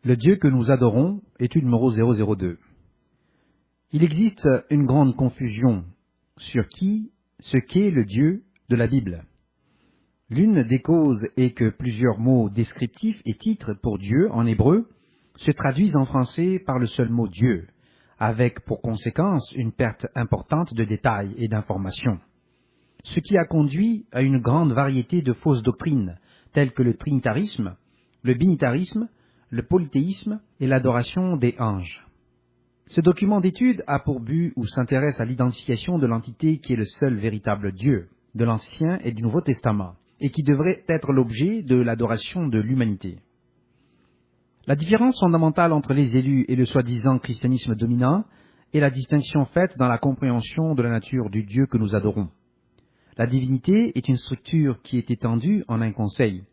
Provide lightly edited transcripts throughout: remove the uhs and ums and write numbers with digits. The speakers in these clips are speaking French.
Le Dieu que nous adorons, étude numéro 002. Il existe une grande confusion sur ce qu'est le Dieu de la Bible. L'une des causes est que plusieurs mots descriptifs et titres pour Dieu en hébreu se traduisent en français par le seul mot Dieu, avec pour conséquence une perte importante de détails et d'informations. Ce qui a conduit à une grande variété de fausses doctrines, telles que le trinitarisme, le binitarisme, le polythéisme et l'adoration des anges. Ce document d'étude a pour but ou s'intéresse à l'identification de l'entité qui est le seul véritable Dieu, de l'Ancien et du Nouveau Testament, et qui devrait être l'objet de l'adoration de l'humanité. La différence fondamentale entre les élus et le soi-disant christianisme dominant est la distinction faite dans la compréhension de la nature du Dieu que nous adorons. La divinité est une structure qui est étendue en un conseil.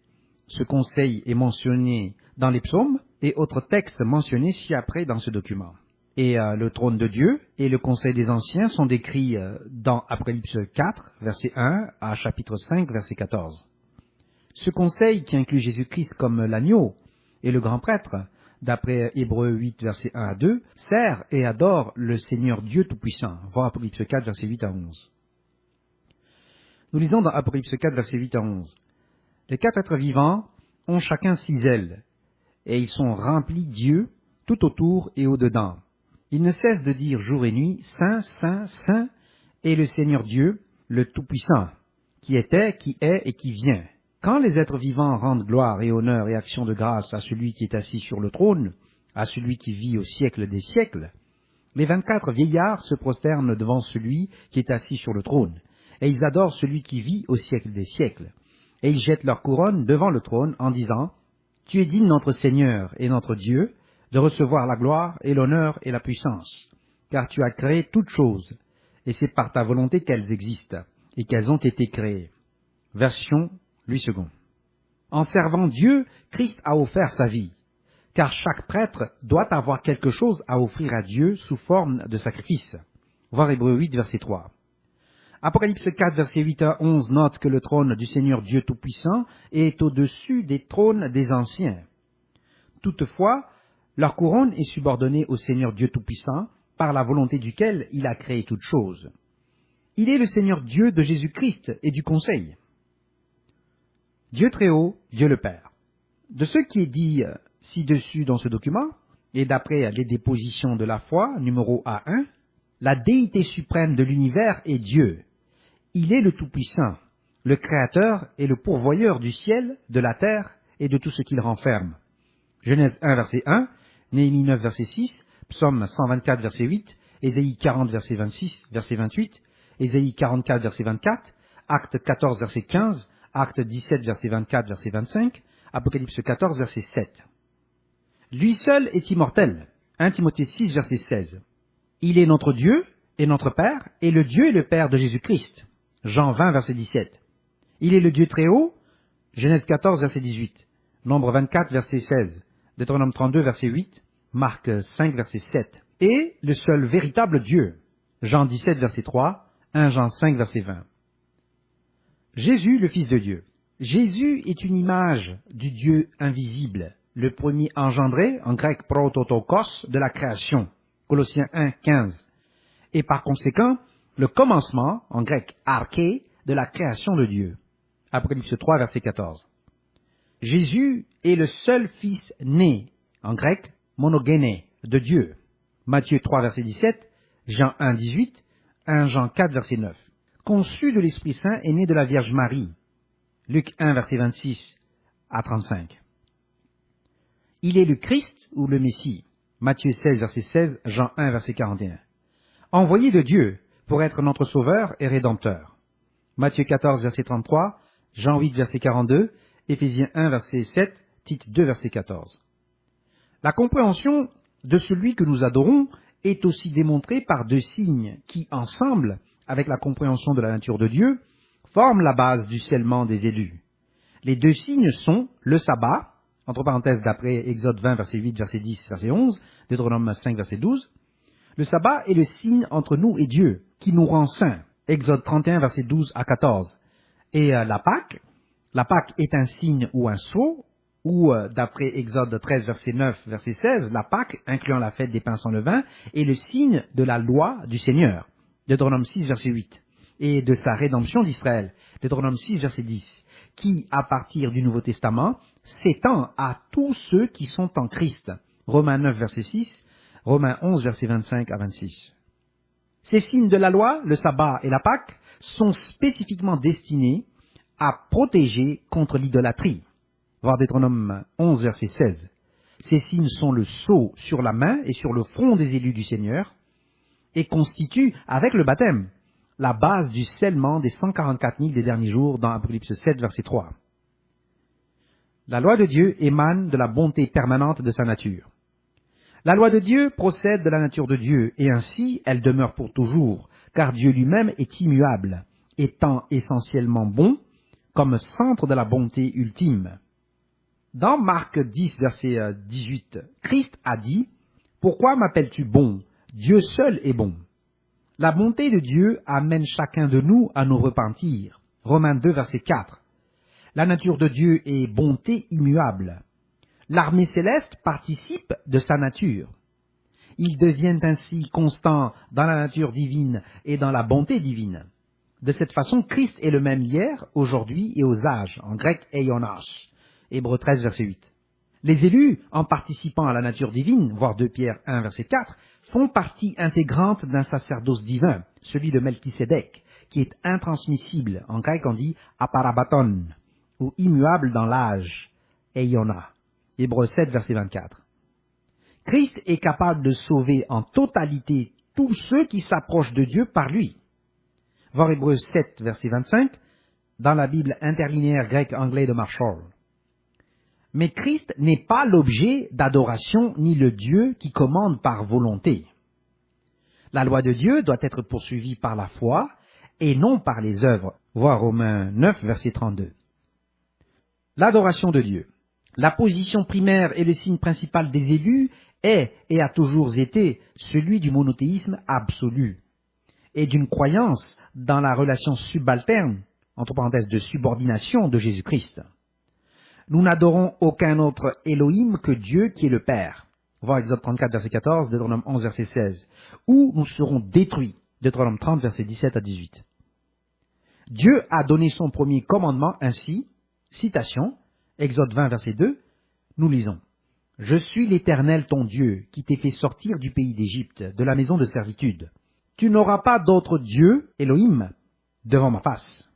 Ce conseil est mentionné dans les psaumes et autres textes mentionnés ci-après dans ce document. Et le trône de Dieu et le conseil des anciens sont décrits dans Apocalypse 4, verset 1 à chapitre 5, verset 14. Ce conseil, qui inclut Jésus-Christ comme l'agneau et le grand prêtre, d'après Hébreux 8, verset 1 à 2, sert et adore le Seigneur Dieu Tout-Puissant. Voir Apocalypse 4, verset 8 à 11. Nous lisons dans Apocalypse 4, verset 8 à 11. Les quatre êtres vivants ont chacun 6 ailes, et ils sont remplis Dieu tout autour et au-dedans. Ils ne cessent de dire jour et nuit, Saint, Saint, Saint, est le Seigneur Dieu, le Tout-Puissant, qui était, qui est et qui vient. Quand les êtres vivants rendent gloire et honneur et action de grâce à celui qui est assis sur le trône, à celui qui vit au siècle des siècles, les 24 vieillards se prosternent devant celui qui est assis sur le trône, et ils adorent celui qui vit au siècle des siècles. Et ils jettent leur couronne devant le trône en disant, « Tu es digne, notre Seigneur et notre Dieu, de recevoir la gloire et l'honneur et la puissance, car tu as créé toutes choses, et c'est par ta volonté qu'elles existent, et qu'elles ont été créées. » Version Louis II. En servant Dieu, Christ a offert sa vie, car chaque prêtre doit avoir quelque chose à offrir à Dieu sous forme de sacrifice. Voir Hébreux 8, verset 3. Apocalypse 4, verset 8 à 11 note que le trône du Seigneur Dieu Tout-Puissant est au-dessus des trônes des anciens. Toutefois, leur couronne est subordonnée au Seigneur Dieu Tout-Puissant, par la volonté duquel il a créé toutes choses. Il est le Seigneur Dieu de Jésus-Christ et du conseil. Dieu très haut, Dieu le Père. De ce qui est dit ci-dessus dans ce document, et d'après les dépositions de la foi, numéro A1, la déité suprême de l'univers est Dieu. Il est le Tout-Puissant, le Créateur et le pourvoyeur du ciel, de la terre et de tout ce qu'il renferme. Genèse 1, verset 1, Néhémie 9, verset 6, Psaume 124, verset 8, Ésaïe 40, verset 26, verset 28, Ésaïe 44, verset 24, Acte 14, verset 15, Acte 17, verset 24, verset 25, Apocalypse 14, verset 7. Lui seul est immortel. 1 Timothée 6, verset 16. Il est notre Dieu et notre Père, et le Dieu et le Père de Jésus-Christ. Jean 20, verset 17. Il est le Dieu très haut. Genèse 14, verset 18. Nombre 24, verset 16. Deutéronome 32, verset 8. Marc 5, verset 7. Et le seul véritable Dieu. Jean 17, verset 3. 1 Jean 5, verset 20. Jésus, le Fils de Dieu. Jésus est une image du Dieu invisible, le premier engendré, en grec prototokos, de la création. Colossiens 1, 15. Et par conséquent, le commencement, en grec arché, de la création de Dieu. Apocalypse 3, verset 14. Jésus est le seul fils né, en grec monogéné, de Dieu. Matthieu 3, verset 17, Jean 1, 18, 1 Jean 4, verset 9. Conçu de l'Esprit Saint et né de la Vierge Marie. Luc 1, verset 26 à 35. Il est le Christ ou le Messie. Matthieu 16, verset 16, Jean 1, verset 41. Envoyé de Dieu pour être notre sauveur et rédempteur. Matthieu 14, verset 33, Jean 8, verset 42, Éphésiens 1, verset 7, Tite 2, verset 14. La compréhension de celui que nous adorons est aussi démontrée par 2 signes qui, ensemble, avec la compréhension de la nature de Dieu, forment la base du scellement des élus. Les 2 signes sont le sabbat, entre parenthèses d'après Exode 20, verset 8, verset 10, verset 11, Deutéronome 5, verset 12. Le sabbat est le signe entre nous et Dieu, qui nous rend saints. Exode 31, verset 12 à 14. Et la Pâque est un signe ou un sceau ou d'après Exode 13, verset 9, verset 16, la Pâque, incluant la fête des pains sans levain, est le signe de la loi du Seigneur, Deutéronome 6, verset 8, et de sa rédemption d'Israël, Deutéronome 6, verset 10, qui, à partir du Nouveau Testament, s'étend à tous ceux qui sont en Christ, Romains 9, verset 6, Romains 11, verset 25 à 26. Ces signes de la loi, le sabbat et la Pâque, sont spécifiquement destinés à protéger contre l'idolâtrie. Voir Deutéronome 11, verset 16. Ces signes sont le sceau sur la main et sur le front des élus du Seigneur et constituent, avec le baptême, la base du scellement des 144 000 des derniers jours dans Apocalypse 7, verset 3. La loi de Dieu émane de la bonté permanente de sa nature. La loi de Dieu procède de la nature de Dieu, et ainsi elle demeure pour toujours, car Dieu lui-même est immuable, étant essentiellement bon, comme centre de la bonté ultime. Dans Marc 10, verset 18, Christ a dit « Pourquoi m'appelles-tu bon? Dieu seul est bon. » La bonté de Dieu amène chacun de nous à nous repentir. Romains 2, verset 4. La nature de Dieu est bonté immuable. L'armée céleste participe de sa nature. Ils deviennent ainsi constants dans la nature divine et dans la bonté divine. De cette façon, Christ est le même hier, aujourd'hui et aux âges, en grec aionos, Hébreux 13, verset 8. Les élus, en participant à la nature divine, voire 2 Pierre 1, verset 4, font partie intégrante d'un sacerdoce divin, celui de Melchisédek, qui est intransmissible, en grec on dit aparabaton, ou immuable dans l'âge, aiona. Hébreux 7, verset 24. Christ est capable de sauver en totalité tous ceux qui s'approchent de Dieu par lui. Voir Hébreux 7, verset 25, dans la Bible interlinéaire grec-anglais de Marshall. Mais Christ n'est pas l'objet d'adoration ni le Dieu qui commande par volonté. La loi de Dieu doit être poursuivie par la foi et non par les œuvres. Voir Romains 9, verset 32. L'adoration de Dieu. La position primaire et le signe principal des élus est et a toujours été celui du monothéisme absolu et d'une croyance dans la relation subalterne, entre parenthèses de subordination de Jésus-Christ. Nous n'adorons aucun autre Elohim que Dieu qui est le Père. Voir Exode 34, verset 14, Deutéronome 11, verset 16, où nous serons détruits. Deutéronome 30, verset 17 à 18. Dieu a donné son premier commandement ainsi, citation, Exode 20, verset 2, nous lisons « Je suis l'Éternel ton Dieu, qui t'ai fait sortir du pays d'Égypte, de la maison de servitude. Tu n'auras pas d'autre Dieu, Elohim, devant ma face. »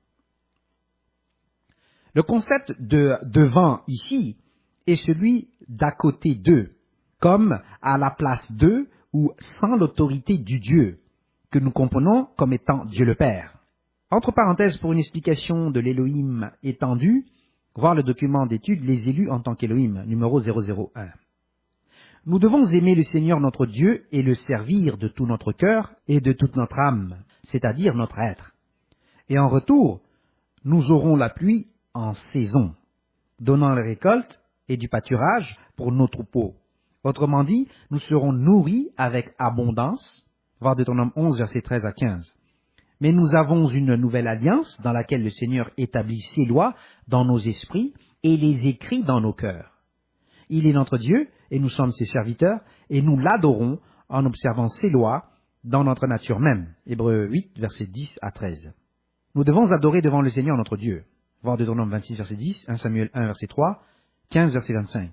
Le concept de devant ici est celui d'à côté d'eux, comme à la place d'eux ou sans l'autorité du Dieu, que nous comprenons comme étant Dieu le Père. Entre parenthèses, pour une explication de l'Elohim étendue, voir le document d'étude Les élus en tant qu'Elohim, numéro 001. Nous devons aimer le Seigneur notre Dieu et le servir de tout notre cœur et de toute notre âme, c'est-à-dire notre être. Et en retour, nous aurons la pluie en saison, donnant la récolte et du pâturage pour nos troupeaux. Autrement dit, nous serons nourris avec abondance, voir Deutéronome 11, verset 13 à 15. Mais nous avons une nouvelle alliance dans laquelle le Seigneur établit ses lois dans nos esprits et les écrit dans nos cœurs. Il est notre Dieu et nous sommes ses serviteurs et nous l'adorons en observant ses lois dans notre nature même. Hébreux 8, verset 10 à 13. Nous devons adorer devant le Seigneur notre Dieu. Voir Deutéronome 26, verset 10, 1 Samuel 1, verset 3, 15, verset 25.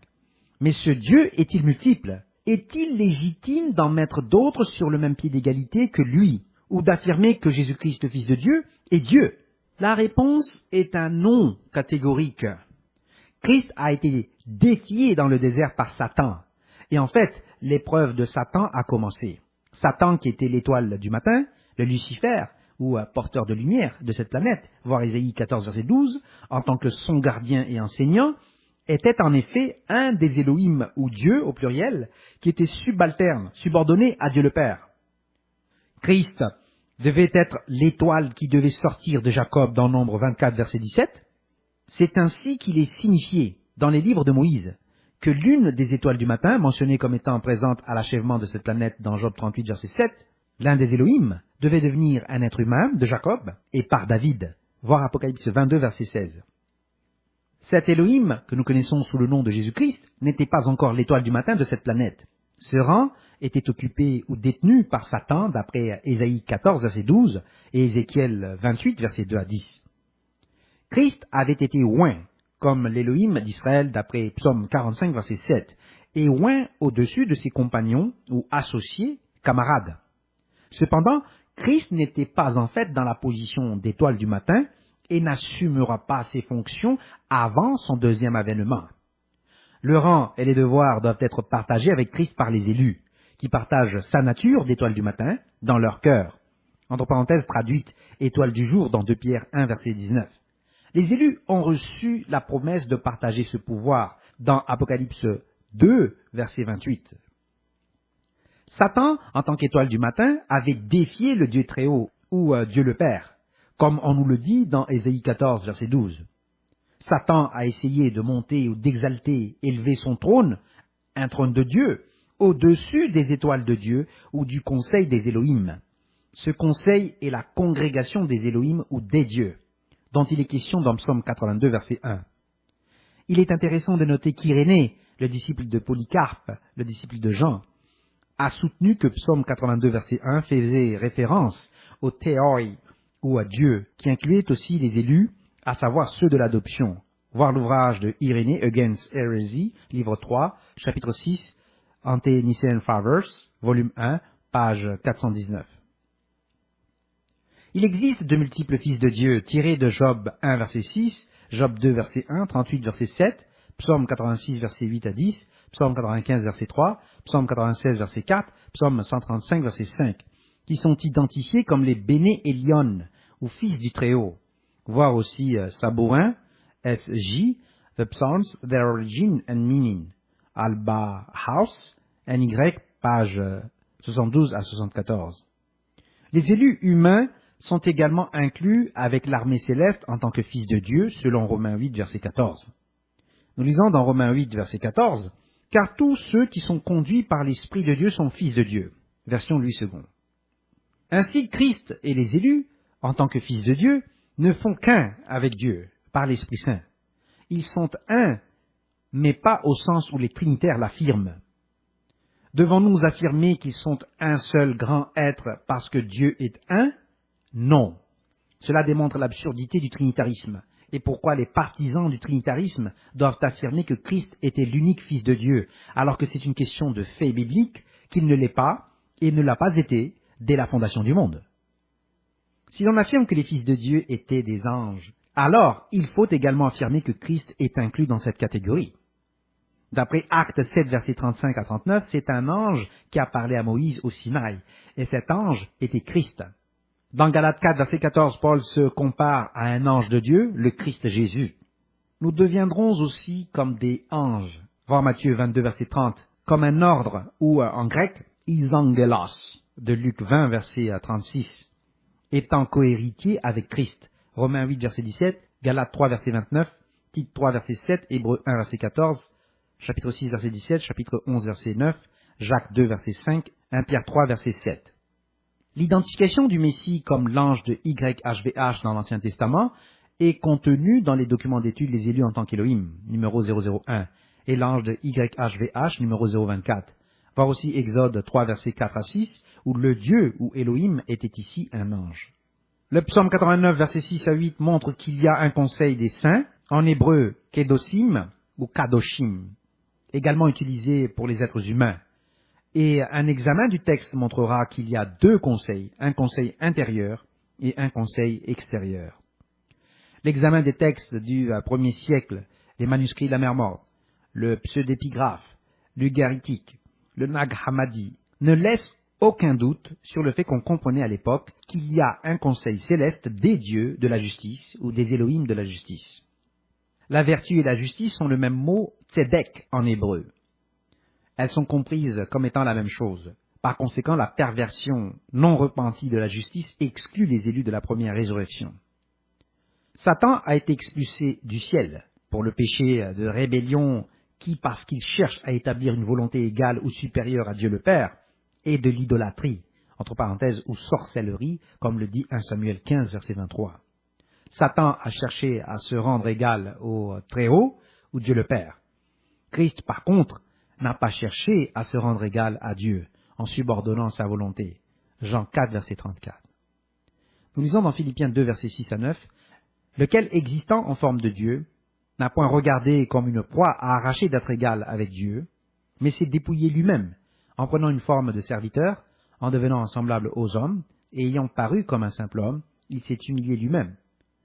Mais ce Dieu est-il multiple? Est-il légitime d'en mettre d'autres sur le même pied d'égalité que lui, ou d'affirmer que Jésus-Christ, le Fils de Dieu, est Dieu? La réponse est un non catégorique. Christ a été défié dans le désert par Satan. Et en fait, l'épreuve de Satan a commencé. Satan, qui était l'étoile du matin, le Lucifer, ou porteur de lumière de cette planète, voir Ésaïe 14, verset 12, en tant que son gardien et enseignant, était en effet un des Elohim, ou Dieu au pluriel, qui était subalterne, subordonné à Dieu le Père. Christ devait être l'étoile qui devait sortir de Jacob dans Nombre 24, verset 17. C'est ainsi qu'il est signifié dans les livres de Moïse que l'une des étoiles du matin, mentionnée comme étant présente à l'achèvement de cette planète dans Job 38, verset 7, l'un des Elohim, devait devenir un être humain de Jacob et par David, voir Apocalypse 22, verset 16. Cet Elohim, que nous connaissons sous le nom de Jésus-Christ, n'était pas encore l'étoile du matin de cette planète. Ce rang était occupé ou détenu par Satan, d'après Ésaïe 14, verset 12, et Ézéchiel 28, verset 2 à 10. Christ avait été oint, comme l'Elohim d'Israël, d'après Psaume 45, verset 7, et oint au-dessus de ses compagnons ou associés, camarades. Cependant, Christ n'était pas en fait dans la position d'étoile du matin et n'assumera pas ses fonctions avant son deuxième avènement. Le rang et les devoirs doivent être partagés avec Christ par les élus, qui partagent sa nature d'étoile du matin dans leur cœur. Entre parenthèses traduite étoile du jour dans 2 Pierre 1, verset 19. Les élus ont reçu la promesse de partager ce pouvoir dans Apocalypse 2, verset 28. Satan, en tant qu'étoile du matin, avait défié le Dieu très haut, ou Dieu le Père, comme on nous le dit dans Ésaïe 14, verset 12. Satan a essayé de monter ou d'exalter, élever son trône, un trône de Dieu, au-dessus des étoiles de Dieu ou du conseil des Élohim. Ce conseil est la congrégation des Élohim ou des dieux, dont il est question dans Psaume 82, verset 1. Il est intéressant de noter qu'Irénée, le disciple de Polycarpe, le disciple de Jean, a soutenu que Psaume 82, verset 1 faisait référence au théoi ou à Dieu, qui incluait aussi les élus, à savoir ceux de l'adoption. Voir l'ouvrage de Irénée Against Heresy, livre 3, chapitre 6, Ante-Nicene Fathers, volume 1, page 419. Il existe de multiples fils de Dieu tirés de Job 1, verset 6, Job 2, verset 1, 38, verset 7, Psaume 86, verset 8 à 10, Psaume 95, verset 3, Psaume 96, verset 4, Psaume 135, verset 5, qui sont identifiés comme les Béné Élion, ou fils du Très-Haut. Voir aussi Sabourin, S.J., The Psalms, Their Origin and Meaning, Alba House, NY, page 72 à 74. Les élus humains sont également inclus avec l'armée céleste en tant que fils de Dieu, selon Romains 8, verset 14. Nous lisons dans Romains 8, verset 14, « Car tous ceux qui sont conduits par l'Esprit de Dieu sont fils de Dieu. » Version Louis II. Ainsi, Christ et les élus, en tant que fils de Dieu, ne font qu'un avec Dieu, par l'Esprit Saint. Ils sont un, mais pas au sens où les trinitaires l'affirment. Devons-nous affirmer qu'ils sont un seul grand être parce que Dieu est un? Non. Cela démontre l'absurdité du trinitarisme et pourquoi les partisans du trinitarisme doivent affirmer que Christ était l'unique Fils de Dieu, alors que c'est une question de fait biblique qu'il ne l'est pas et ne l'a pas été dès la fondation du monde. Si l'on affirme que les fils de Dieu étaient des anges, alors il faut également affirmer que Christ est inclus dans cette catégorie. D'après Actes 7, versets 35 à 39, c'est un ange qui a parlé à Moïse au Sinaï, et cet ange était Christ. Dans Galates 4, verset 14, Paul se compare à un ange de Dieu, le Christ Jésus. Nous deviendrons aussi comme des anges. Voir Matthieu 22, verset 30, comme un ordre, ou en grec, isangelos, de Luc 20, verset 36, étant cohéritier avec Christ. Romains 8, verset 17, Galates 3, verset 29, Tite 3, verset 7, Hébreux 1, verset 14, chapitre 6, verset 17, chapitre 11, verset 9, Jacques 2, verset 5, 1 Pierre 3, verset 7. L'identification du Messie comme l'ange de YHVH dans l'Ancien Testament est contenue dans les documents d'études des élus en tant qu'Élohim, numéro 001, et l'ange de YHVH, numéro 024. Voir aussi Exode 3, versets 4 à 6, où le Dieu ou Elohim était ici un ange. Le psaume 89, versets 6 à 8 montre qu'il y a un conseil des saints, en hébreu Kedosim ou Kadoshim, également utilisé pour les êtres humains. Et un examen du texte montrera qu'il y a deux conseils, un conseil intérieur et un conseil extérieur. L'examen des textes du 1er siècle, les manuscrits de la mer Morte, le pseudépigraphe, l'ugaritique, le Nag Hammadi, ne laisse aucun doute sur le fait qu'on comprenait à l'époque qu'il y a un conseil céleste des dieux de la justice ou des Elohim de la justice. La vertu et la justice sont le même mot tzedek en hébreu. Elles sont comprises comme étant la même chose. Par conséquent, la perversion non repentie de la justice exclut les élus de la première résurrection. Satan a été expulsé du ciel pour le péché de rébellion qui, parce qu'il cherche à établir une volonté égale ou supérieure à Dieu le Père, et de l'idolâtrie, entre parenthèses, ou sorcellerie, comme le dit 1 Samuel 15, verset 23. Satan a cherché à se rendre égal au Très-Haut ou Dieu le Père. Christ, par contre, n'a pas cherché à se rendre égal à Dieu en subordonnant sa volonté. Jean 4, verset 34. Nous lisons dans Philippiens 2, versets 6 à 9, « Lequel, existant en forme de Dieu, n'a point regardé comme une proie à arracher d'être égal avec Dieu, mais s'est dépouillé lui-même, en prenant une forme de serviteur, en devenant semblable aux hommes, et ayant paru comme un simple homme, il s'est humilié lui-même,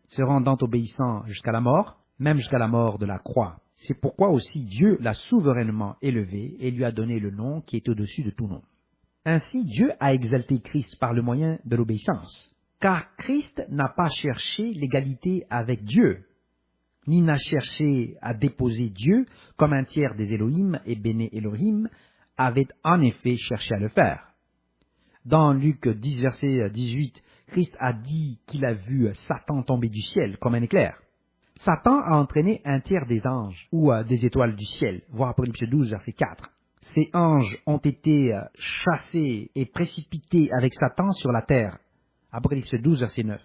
se rendant obéissant jusqu'à la mort, même jusqu'à la mort de la croix. C'est pourquoi aussi Dieu l'a souverainement élevé et lui a donné le nom qui est au-dessus de tout nom. Ainsi, Dieu a exalté Christ par le moyen de l'obéissance, car Christ n'a pas cherché l'égalité avec Dieu, ni n'a cherché à déposer Dieu comme un tiers des Elohim et Béné Elohim avait en effet cherché à le faire. Dans Luc 10, verset 18, Christ a dit qu'il a vu Satan tomber du ciel comme un éclair. Satan a entraîné un tiers des anges ou des étoiles du ciel, voir Apocalypse 12, verset 4. Ces anges ont été chassés et précipités avec Satan sur la terre, Apocalypse 12, verset 9.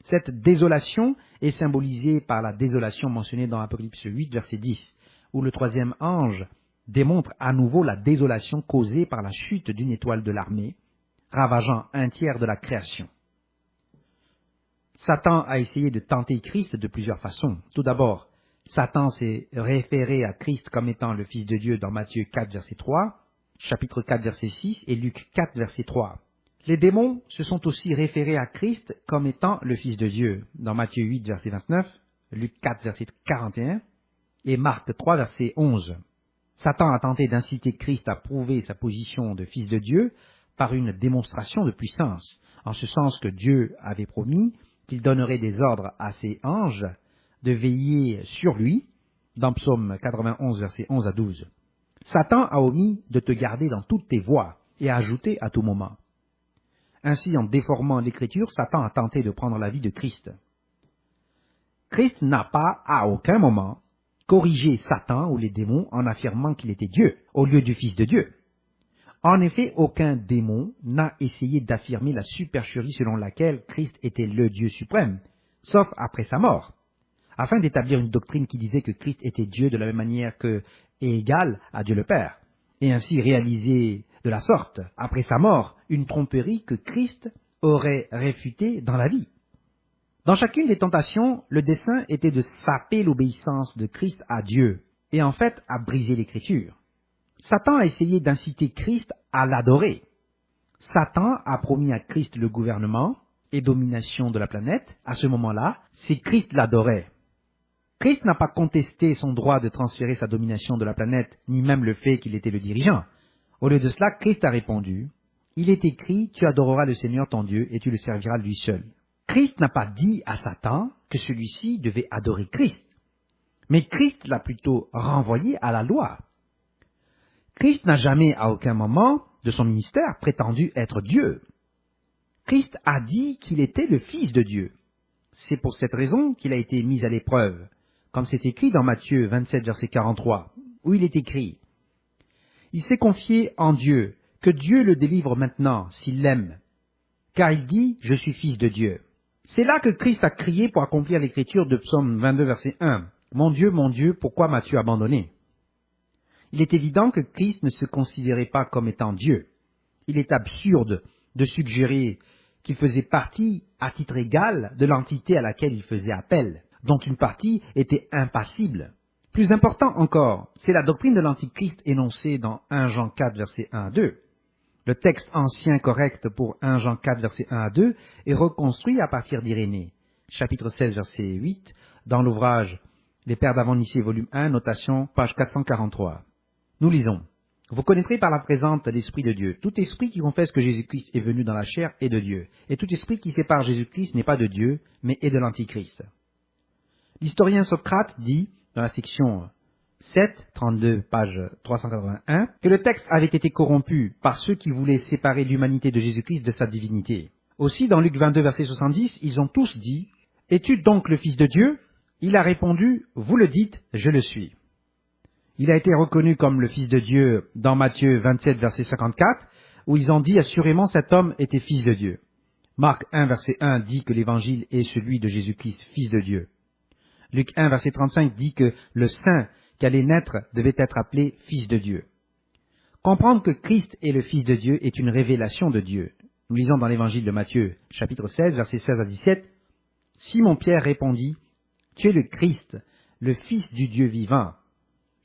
Cette désolation est symbolisée par la désolation mentionnée dans Apocalypse 8, verset 10, où le troisième ange démontre à nouveau la désolation causée par la chute d'une étoile de l'armée, ravageant un tiers de la création. Satan a essayé de tenter Christ de plusieurs façons. Tout d'abord, Satan s'est référé à Christ comme étant le Fils de Dieu dans Matthieu 4, verset 3, chapitre 4, verset 6 et Luc 4, verset 3. Les démons se sont aussi référés à Christ comme étant le Fils de Dieu dans Matthieu 8, verset 29, Luc 4, verset 41 et Marc 3, verset 11. Satan a tenté d'inciter Christ à prouver sa position de Fils de Dieu par une démonstration de puissance, en ce sens que Dieu avait promis qu'il donnerait des ordres à ses anges de veiller sur lui, dans Psaume 91, versets 11 à 12. Satan a omis de te garder dans toutes tes voies et a ajouté à tout moment. Ainsi, en déformant l'Écriture, Satan a tenté de prendre la vie de Christ. Christ n'a pas, à aucun moment, corrigé Satan ou les démons en affirmant qu'il était Dieu, au lieu du Fils de Dieu. En effet, aucun démon n'a essayé d'affirmer la supercherie selon laquelle Christ était le Dieu suprême, sauf après sa mort, afin d'établir une doctrine qui disait que Christ était Dieu de la même manière que et égal à Dieu le Père, et ainsi réaliser de la sorte, après sa mort, une tromperie que Christ aurait réfutée dans la vie. Dans chacune des tentations, le dessein était de saper l'obéissance de Christ à Dieu, et en fait à briser l'Écriture. Satan a essayé d'inciter Christ à l'adorer. Satan a promis à Christ le gouvernement et domination de la planète. À ce moment-là, si Christ l'adorait. Christ n'a pas contesté son droit de transférer sa domination de la planète, ni même le fait qu'il était le dirigeant. Au lieu de cela, Christ a répondu, « Il est écrit, tu adoreras le Seigneur ton Dieu et tu le serviras lui seul. » Christ n'a pas dit à Satan que celui-ci devait adorer Christ, mais Christ l'a plutôt renvoyé à la loi. Christ n'a jamais, à aucun moment de son ministère, prétendu être Dieu. Christ a dit qu'il était le Fils de Dieu. C'est pour cette raison qu'il a été mis à l'épreuve, comme c'est écrit dans Matthieu 27, verset 43, où il est écrit « Il s'est confié en Dieu, que Dieu le délivre maintenant, s'il l'aime, car il dit « Je suis Fils de Dieu ». C'est là que Christ a crié pour accomplir l'écriture de Psaume 22, verset 1. « Mon Dieu, pourquoi m'as-tu abandonné ?» Il est évident que Christ ne se considérait pas comme étant Dieu. Il est absurde de suggérer qu'il faisait partie, à titre égal, de l'entité à laquelle il faisait appel, dont une partie était impassible. Plus important encore, c'est la doctrine de l'Antichrist énoncée dans 1 Jean 4, verset 1 à 2. Le texte ancien correct pour 1 Jean 4, verset 1 à 2 est reconstruit à partir d'Irénée, chapitre 16, verset 8, dans l'ouvrage Les Pères d'Avant-Nicée, volume 1, notation, page 443. Nous lisons. Vous connaîtrez par la présente l'Esprit de Dieu. Tout esprit qui confesse que Jésus-Christ est venu dans la chair est de Dieu. Et tout esprit qui sépare Jésus-Christ n'est pas de Dieu, mais est de l'Antichrist. L'historien Socrate dit, dans la section 7, 32, page 381, que le texte avait été corrompu par ceux qui voulaient séparer l'humanité de Jésus-Christ de sa divinité. Aussi, dans Luc 22, verset 70, ils ont tous dit, « Es-tu donc le Fils de Dieu ?» Il a répondu, « Vous le dites, je le suis. » Il a été reconnu comme le Fils de Dieu dans Matthieu 27, verset 54, où ils ont dit assurément cet homme était Fils de Dieu. Marc 1, verset 1 dit que l'évangile est celui de Jésus-Christ, Fils de Dieu. Luc 1, verset 35 dit que le Saint qui allait naître devait être appelé Fils de Dieu. Comprendre que Christ est le Fils de Dieu est une révélation de Dieu. Nous lisons dans l'évangile de Matthieu, chapitre 16, versets 16 à 17. Simon-Pierre répondit, « Tu es le Christ, le Fils du Dieu vivant. »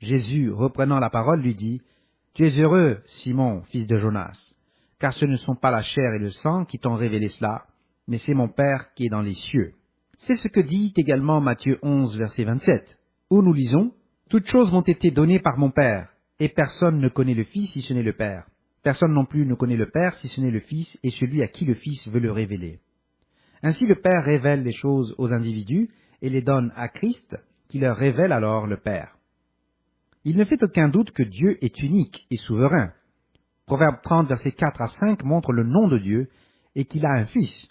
Jésus, reprenant la parole, lui dit, « Tu es heureux, Simon, fils de Jonas, car ce ne sont pas la chair et le sang qui t'ont révélé cela, mais c'est mon Père qui est dans les cieux. » C'est ce que dit également Matthieu 11, verset 27, où nous lisons, « Toutes choses m'ont été données par mon Père, et personne ne connaît le Fils si ce n'est le Père. Personne non plus ne connaît le Père si ce n'est le Fils et celui à qui le Fils veut le révéler. » Ainsi le Père révèle les choses aux individus et les donne à Christ, qui leur révèle alors le Père. Il ne fait aucun doute que Dieu est unique et souverain. Proverbe 30, versets 4 à 5 montre le nom de Dieu et qu'il a un Fils.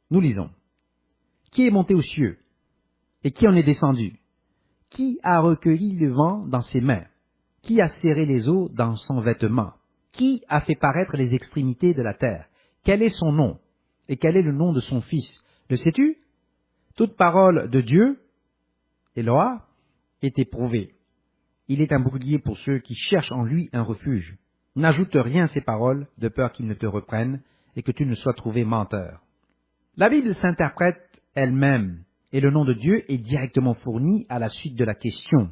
Nous lisons. « Qui est monté aux cieux? Et qui en est descendu? Qui a recueilli le vent dans ses mains? Qui a serré les eaux dans son vêtement? Qui a fait paraître les extrémités de la terre? Quel est son nom? Et quel est le nom de son Fils? Le sais-tu? Toute parole de Dieu, Eloah, est éprouvée. Il est un bouclier pour ceux qui cherchent en lui un refuge. N'ajoute rien à ces paroles, de peur qu'ils ne te reprennent et que tu ne sois trouvé menteur. » La Bible s'interprète elle-même, et le nom de Dieu est directement fourni à la suite de la question.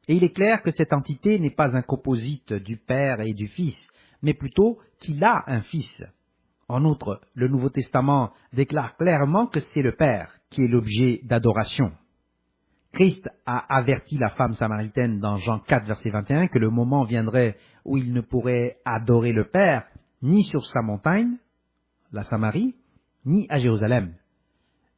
Et il est clair que cette entité n'est pas un composite du Père et du Fils, mais plutôt qu'il a un Fils. En outre, le Nouveau Testament déclare clairement que c'est le Père qui est l'objet d'adoration. Christ a averti la femme samaritaine dans Jean 4, verset 21, que le moment viendrait où il ne pourrait adorer le Père ni sur sa montagne, la Samarie, ni à Jérusalem.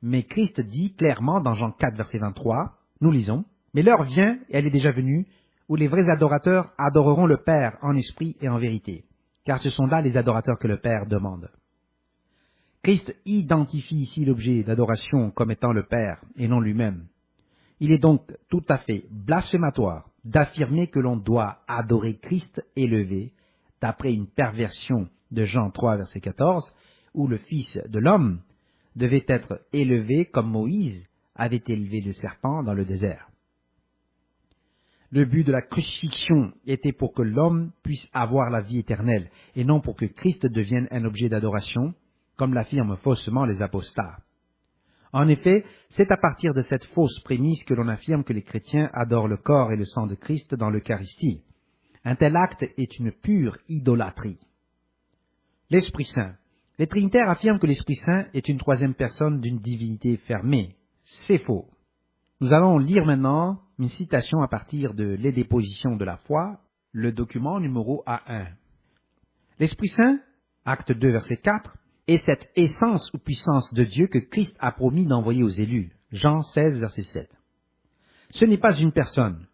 Mais Christ dit clairement dans Jean 4, verset 23, nous lisons, « Mais l'heure vient, et elle est déjà venue, où les vrais adorateurs adoreront le Père en esprit et en vérité, car ce sont là les adorateurs que le Père demande. » Christ identifie ici l'objet d'adoration comme étant le Père et non lui-même. Il est donc tout à fait blasphématoire d'affirmer que l'on doit adorer Christ élevé, d'après une perversion de Jean 3, verset 14, où le Fils de l'homme devait être élevé comme Moïse avait élevé le serpent dans le désert. Le but de la crucifixion était pour que l'homme puisse avoir la vie éternelle, et non pour que Christ devienne un objet d'adoration, comme l'affirment faussement les apostats. En effet, c'est à partir de cette fausse prémisse que l'on affirme que les chrétiens adorent le corps et le sang de Christ dans l'Eucharistie. Un tel acte est une pure idolâtrie. L'Esprit Saint. Les trinitaires affirment que l'Esprit Saint est une troisième personne d'une divinité fermée. C'est faux. Nous allons lire maintenant une citation à partir de Les Dépositions de la foi, le document numéro A1. L'Esprit Saint, acte 2, verset 4, est cette essence ou puissance de Dieu que Christ a promis d'envoyer aux élus. Jean 16, verset 7. Ce n'est pas une personne,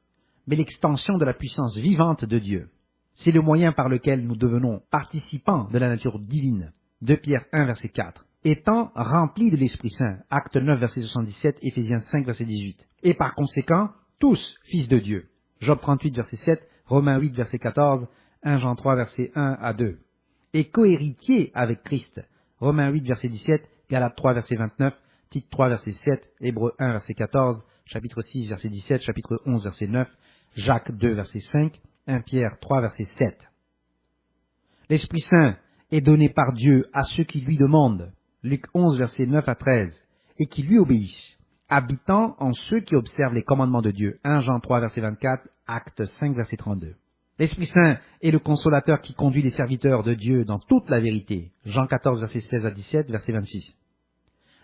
mais l'extension de la puissance vivante de Dieu. C'est le moyen par lequel nous devenons participants de la nature divine. 2 Pierre 1, verset 4. Étant remplis de l'Esprit Saint. Acte 9, verset 77, Éphésiens 5, verset 18. Et par conséquent, tous fils de Dieu. Job 38, verset 7, Romains 8, verset 14, 1 Jean 3, verset 1 à 2. Et cohéritiers avec Christ. Romains 8, verset 17, Galates 3, verset 29, Tite 3, verset 7, Hébreux 1, verset 14, chapitre 6, verset 17, chapitre 11, verset 9, Jacques 2, verset 5, 1 Pierre 3, verset 7. L'Esprit Saint est donné par Dieu à ceux qui lui demandent. Luc 11, verset 9 à 13, et qui lui obéissent, habitant en ceux qui observent les commandements de Dieu. 1 Jean 3, verset 24, Acte 5, verset 32. L'Esprit Saint est le consolateur qui conduit les serviteurs de Dieu dans toute la vérité. Jean 14, verset 16 à 17, verset 26.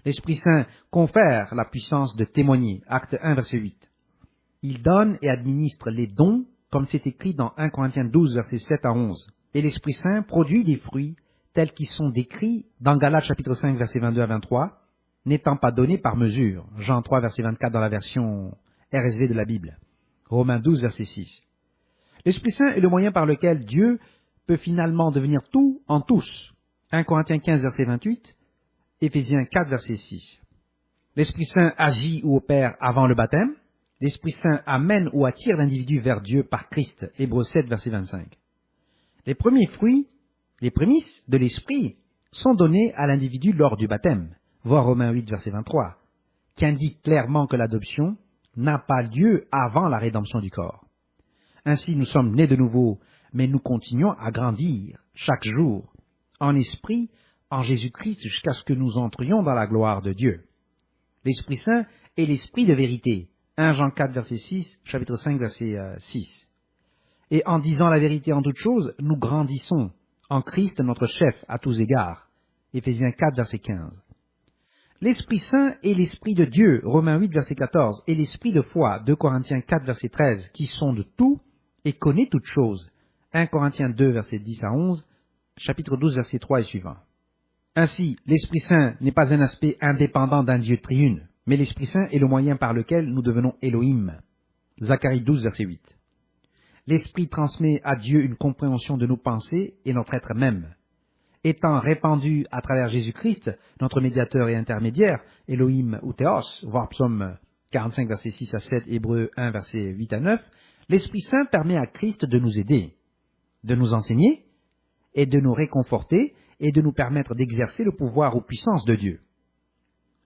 L'Esprit Saint confère la puissance de témoigner. Acte 1, verset 8. Il donne et administre les dons, comme c'est écrit dans 1 Corinthiens 12, verset 7 à 11. Et l'Esprit Saint produit des fruits tels qu'ils sont décrits dans Galates chapitre 5, verset 22 à 23, n'étant pas donnés par mesure. Jean 3, verset 24 dans la version RSV de la Bible. Romains 12, verset 6. L'Esprit Saint est le moyen par lequel Dieu peut finalement devenir tout en tous. 1 Corinthiens 15, verset 28, Éphésiens 4, verset 6. L'Esprit Saint agit ou opère avant le baptême. L'Esprit Saint amène ou attire l'individu vers Dieu par Christ. Hébreux 7, verset 25. Les premiers fruits, les prémices de l'Esprit sont donnés à l'individu lors du baptême, voir Romains 8, verset 23, qui indique clairement que l'adoption n'a pas lieu avant la rédemption du corps. Ainsi, nous sommes nés de nouveau, mais nous continuons à grandir chaque jour, en esprit, en Jésus-Christ, jusqu'à ce que nous entrions dans la gloire de Dieu. L'Esprit Saint est l'Esprit de vérité. 1 Jean 4, verset 6, chapitre 5, verset 6. Et en disant la vérité en toutes choses, nous grandissons en Christ, notre chef, à tous égards. Éphésiens 4, verset 15. L'Esprit Saint est l'Esprit de Dieu, Romains 8, verset 14, et l'Esprit de foi, 2 Corinthiens 4, verset 13, qui sonde tout et connaît toutes choses. 1 Corinthiens 2, verset 10 à 11, chapitre 12, verset 3 et suivant. Ainsi, l'Esprit Saint n'est pas un aspect indépendant d'un Dieu triune, mais l'Esprit Saint est le moyen par lequel nous devenons Elohim. Zacharie 12, verset 8. L'Esprit transmet à Dieu une compréhension de nos pensées et notre être même. Étant répandu à travers Jésus-Christ, notre médiateur et intermédiaire, Elohim ou Théos, voir Psaume 45, verset 6 à 7, Hébreux 1, verset 8 à 9, l'Esprit Saint permet à Christ de nous aider, de nous enseigner et de nous réconforter et de nous permettre d'exercer le pouvoir ou puissance de Dieu.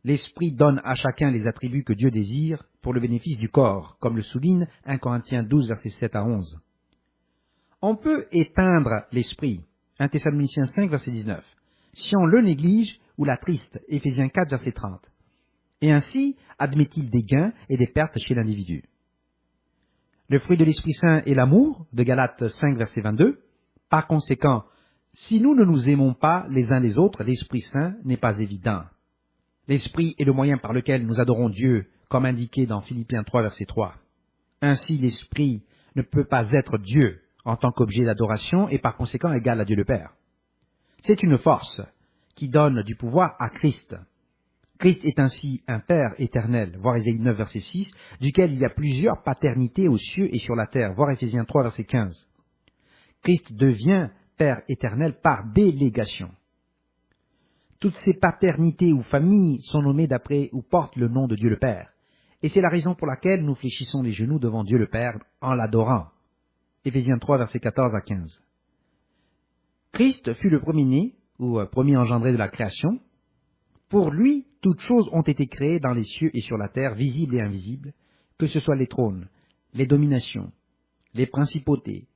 L'Esprit donne à chacun les attributs que Dieu désire pour le bénéfice du corps, comme le souligne 1 Corinthiens 12, versets 7 à 11. On peut éteindre l'Esprit, 1 Thessaloniciens 5, verset 19, si on le néglige ou l'attriste, Éphésiens 4, verset 30. Et ainsi admet-il des gains et des pertes chez l'individu. Le fruit de l'Esprit Saint est l'amour, de Galates 5, verset 22. Par conséquent, si nous ne nous aimons pas les uns les autres, l'Esprit Saint n'est pas évident. L'Esprit est le moyen par lequel nous adorons Dieu, comme indiqué dans Philippiens 3, verset 3. Ainsi, l'Esprit ne peut pas être Dieu en tant qu'objet d'adoration et par conséquent égal à Dieu le Père. C'est une force qui donne du pouvoir à Christ. Christ est ainsi un Père éternel, voir Ésaïe 9, verset 6, duquel il y a plusieurs paternités aux cieux et sur la terre, voir Éphésiens 3, verset 15. Christ devient Père éternel par délégation. Toutes ces paternités ou familles sont nommées d'après ou portent le nom de Dieu le Père. Et c'est la raison pour laquelle nous fléchissons les genoux devant Dieu le Père en l'adorant. Éphésiens 3, versets 14 à 15. Christ fut le premier-né, ou premier engendré de la création. Pour lui, toutes choses ont été créées dans les cieux et sur la terre, visibles et invisibles, que ce soit les trônes, les dominations, les principautés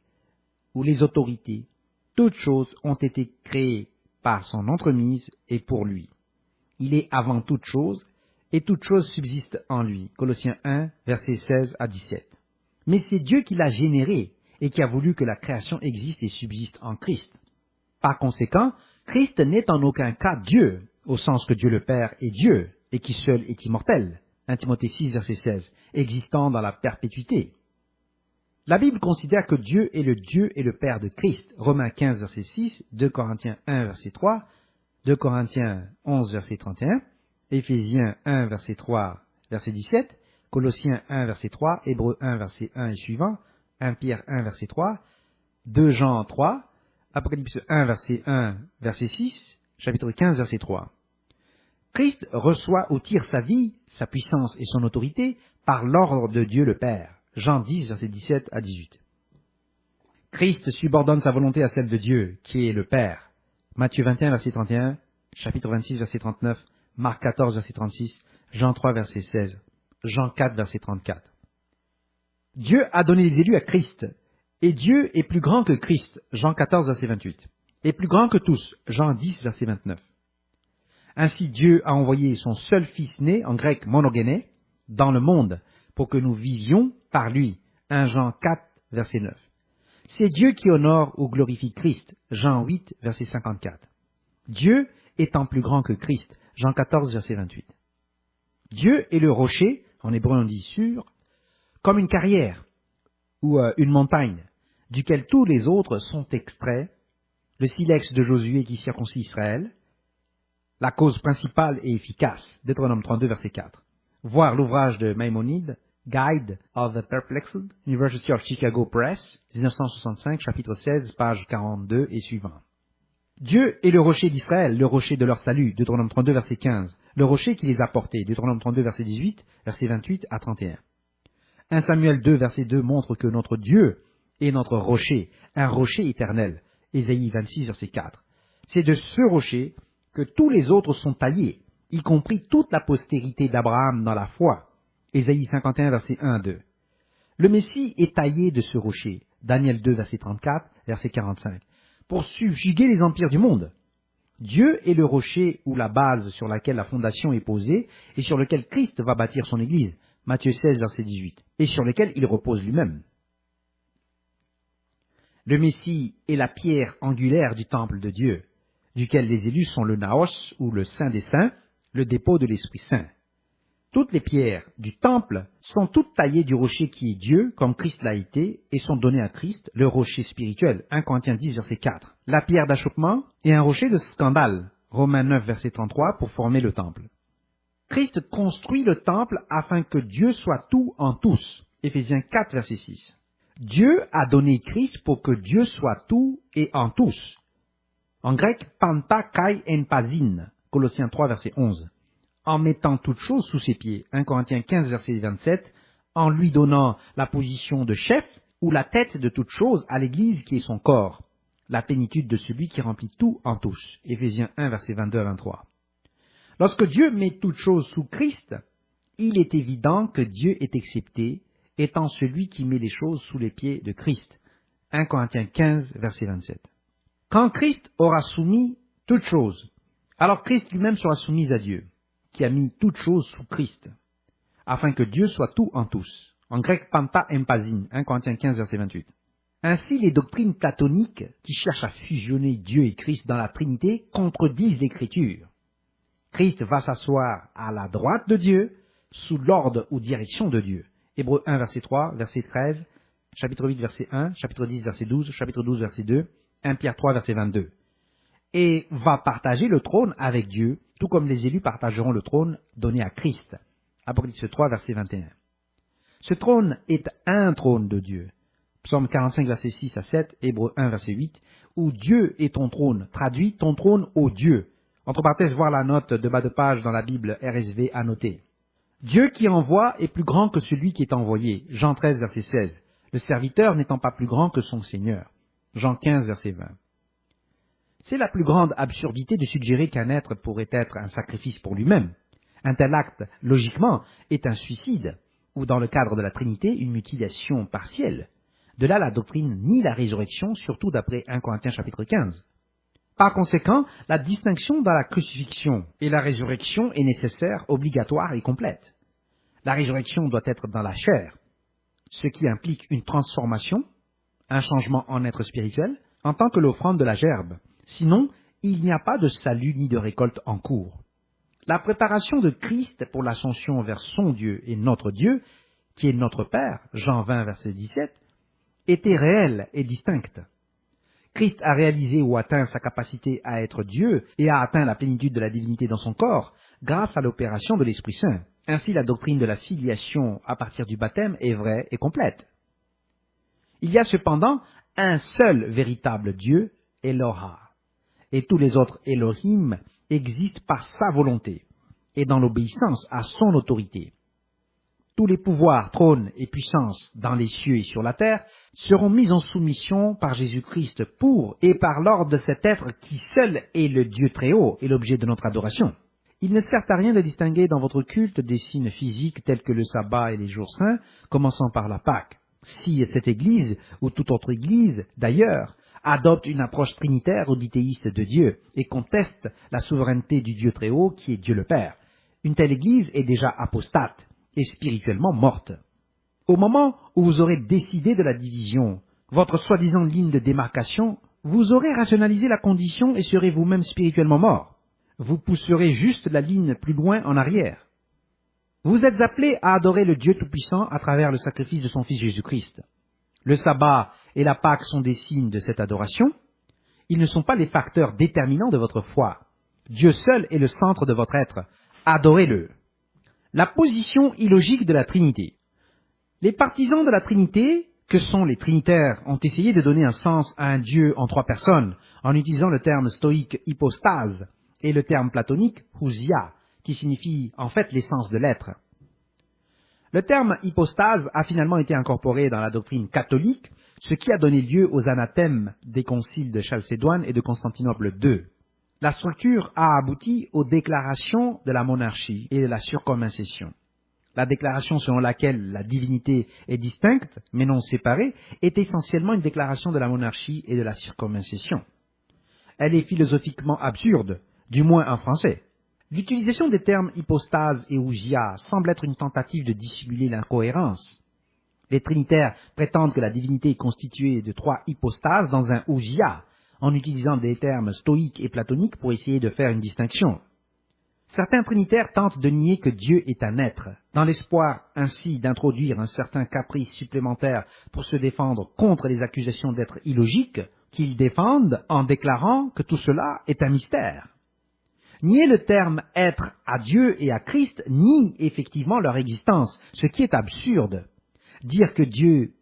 ou les autorités. Toutes choses ont été créées par son entremise et pour lui. Il est avant toute chose, et toute chose subsiste en lui. Colossiens 1, versets 16 à 17. Mais c'est Dieu qui l'a généré et qui a voulu que la création existe et subsiste en Christ. Par conséquent, Christ n'est en aucun cas Dieu, au sens que Dieu le Père est Dieu, et qui seul est immortel. 1 Timothée 6, verset 16, existant dans la perpétuité. La Bible considère que Dieu est le Dieu et le Père de Christ. Romains 15, verset 6, 2 Corinthiens 1, verset 3, 2 Corinthiens 11, verset 31, Éphésiens 1, verset 3, verset 17, Colossiens 1, verset 3, Hébreux 1, verset 1 et suivant, 1 Pierre 1, verset 3, 2 Jean 3, Apocalypse 1, verset 1, verset 6, chapitre 15, verset 3. Christ reçoit ou tire sa vie, sa puissance et son autorité par l'ordre de Dieu le Père. Jean 10, verset 17 à 18. Christ subordonne sa volonté à celle de Dieu, qui est le Père. Matthieu 21, verset 31, chapitre 26, verset 39, Marc 14, verset 36, Jean 3, verset 16, Jean 4, verset 34. Dieu a donné les élus à Christ, et Dieu est plus grand que Christ, Jean 14, verset 28, et plus grand que tous, Jean 10, verset 29. Ainsi Dieu a envoyé son seul Fils né, en grec monogéné, dans le monde, pour que nous vivions par lui, 1 Jean 4, verset 9. C'est Dieu qui honore ou glorifie Christ, Jean 8, verset 54. Dieu étant plus grand que Christ, Jean 14, verset 28. Dieu est le rocher, en hébreu on dit sûr, comme une carrière ou une montagne, duquel tous les autres sont extraits, le silex de Josué qui circoncit Israël, la cause principale et efficace, Deutéronome 32, verset 4. Voir l'ouvrage de Maïmonide, Guide of the Perplexed, University of Chicago Press, 1965, chapitre 16, page 42 et suivant. Dieu est le rocher d'Israël, le rocher de leur salut, Deutéronome 32, verset 15, le rocher qui les a portés, Deutéronome 32, verset 18, verset 28 à 31. 1 Samuel 2, verset 2 montre que notre Dieu est notre rocher, un rocher éternel, Ésaïe 26, verset 4. C'est de ce rocher que tous les autres sont taillés, y compris toute la postérité d'Abraham dans la foi. Ésaïe 51, verset 1 à 2. Le Messie est taillé de ce rocher. Daniel 2, verset 34, verset 45. Pour subjuguer les empires du monde. Dieu est le rocher ou la base sur laquelle la fondation est posée et sur lequel Christ va bâtir son Église. Matthieu 16, verset 18. Et sur lequel il repose lui-même. Le Messie est la pierre angulaire du temple de Dieu, duquel les élus sont le naos ou le saint des saints, le dépôt de l'Esprit Saint. Toutes les pierres du temple sont toutes taillées du rocher qui est Dieu, comme Christ l'a été, et sont données à Christ, le rocher spirituel. 1 Corinthiens 10, verset 4. La pierre d'achoppement est un rocher de scandale. Romains 9, verset 33, pour former le temple. Christ construit le temple afin que Dieu soit tout en tous. Éphésiens 4, verset 6. Dieu a donné Christ pour que Dieu soit tout et en tous. En grec, panta kai en pasin. Colossiens 3, verset 11. En mettant toutes choses sous ses pieds, 1 Corinthiens 15, verset 27, en lui donnant la position de chef ou la tête de toutes choses à l'Église qui est son corps, la plénitude de celui qui remplit tout en tous, Éphésiens 1, verset 22 à 23. Lorsque Dieu met toutes choses sous Christ, il est évident que Dieu est excepté, étant celui qui met les choses sous les pieds de Christ, 1 Corinthiens 15, verset 27. Quand Christ aura soumis toutes choses, alors Christ lui-même sera soumis à Dieu, qui a mis toutes choses sous Christ, afin que Dieu soit tout en tous. En grec, panta empasin, 1 Corinthiens 15, verset 28. Ainsi, les doctrines platoniques qui cherchent à fusionner Dieu et Christ dans la Trinité contredisent l'Écriture. Christ va s'asseoir à la droite de Dieu, sous l'ordre ou direction de Dieu. Hébreux 1, verset 3, verset 13, chapitre 8, verset 1, chapitre 10, verset 12, chapitre 12, verset 2, 1 Pierre 3, verset 22. Et va partager le trône avec Dieu, tout comme les élus partageront le trône donné à Christ. Apocalypse 3, verset 21. Ce trône est un trône de Dieu. Psaume 45, verset 6 à 7, Hébreux 1, verset 8, où Dieu est ton trône, traduit ton trône ô Dieu. Entre parenthèses, voir la note de bas de page dans la Bible RSV annotée. Dieu qui envoie est plus grand que celui qui est envoyé. Jean 13, verset 16. Le serviteur n'étant pas plus grand que son Seigneur. Jean 15, verset 20. C'est la plus grande absurdité de suggérer qu'un être pourrait être un sacrifice pour lui-même. Un tel acte, logiquement, est un suicide, ou dans le cadre de la Trinité, une mutilation partielle. De là la doctrine nie la résurrection, surtout d'après 1 Corinthiens chapitre 15. Par conséquent, la distinction dans la crucifixion et la résurrection est nécessaire, obligatoire et complète. La résurrection doit être dans la chair, ce qui implique une transformation, un changement en être spirituel, en tant que l'offrande de la gerbe. Sinon, il n'y a pas de salut ni de récolte en cours. La préparation de Christ pour l'ascension vers son Dieu et notre Dieu, qui est notre Père, Jean 20, verset 17, était réelle et distincte. Christ a réalisé ou atteint sa capacité à être Dieu et a atteint la plénitude de la divinité dans son corps grâce à l'opération de l'Esprit Saint. Ainsi, la doctrine de la filiation à partir du baptême est vraie et complète. Il y a cependant un seul véritable Dieu, Eloha, et tous les autres Elohim existent par sa volonté et dans l'obéissance à son autorité. Tous les pouvoirs, trônes et puissances dans les cieux et sur la terre seront mis en soumission par Jésus-Christ pour et par l'ordre de cet être qui seul est le Dieu très haut et l'objet de notre adoration. Il ne sert à rien de distinguer dans votre culte des signes physiques tels que le sabbat et les jours saints, commençant par la Pâque. Si cette Église, ou toute autre Église d'ailleurs, adopte une approche trinitaire ou dithéiste de Dieu et conteste la souveraineté du Dieu très haut qui est Dieu le Père, une telle Église est déjà apostate et spirituellement morte. Au moment où vous aurez décidé de la division, votre soi-disant ligne de démarcation, vous aurez rationalisé la condition et serez vous-même spirituellement mort. Vous pousserez juste la ligne plus loin en arrière. Vous êtes appelés à adorer le Dieu Tout-Puissant à travers le sacrifice de son Fils Jésus-Christ. Le sabbat et la Pâque sont des signes de cette adoration. Ils ne sont pas les facteurs déterminants de votre foi. Dieu seul est le centre de votre être. Adorez-le. La position illogique de la Trinité. Les partisans de la Trinité, que sont les Trinitaires, ont essayé de donner un sens à un Dieu en trois personnes, en utilisant le terme stoïque hypostase et le terme platonique housia, qui signifie en fait l'essence de l'être. Le terme hypostase a finalement été incorporé dans la doctrine catholique, ce qui a donné lieu aux anathèmes des conciles de Chalcédoine et de Constantinople II. La structure a abouti aux déclarations de la monarchie et de la circumcision. La déclaration selon laquelle la divinité est distincte, mais non séparée, est essentiellement une déclaration de la monarchie et de la circumcision. Elle est philosophiquement absurde, du moins en français. L'utilisation des termes hypostase et ousia semble être une tentative de dissimuler l'incohérence. Les trinitaires prétendent que la divinité est constituée de 3 hypostases dans un ousia, en utilisant des termes stoïques et platoniques pour essayer de faire une distinction. Certains trinitaires tentent de nier que Dieu est un être, dans l'espoir ainsi d'introduire un certain caprice supplémentaire pour se défendre contre les accusations d'être illogiques, qu'ils défendent en déclarant que tout cela est un mystère. Nier le terme être à Dieu et à Christ nie effectivement leur existence, ce qui est absurde. Dire que Dieu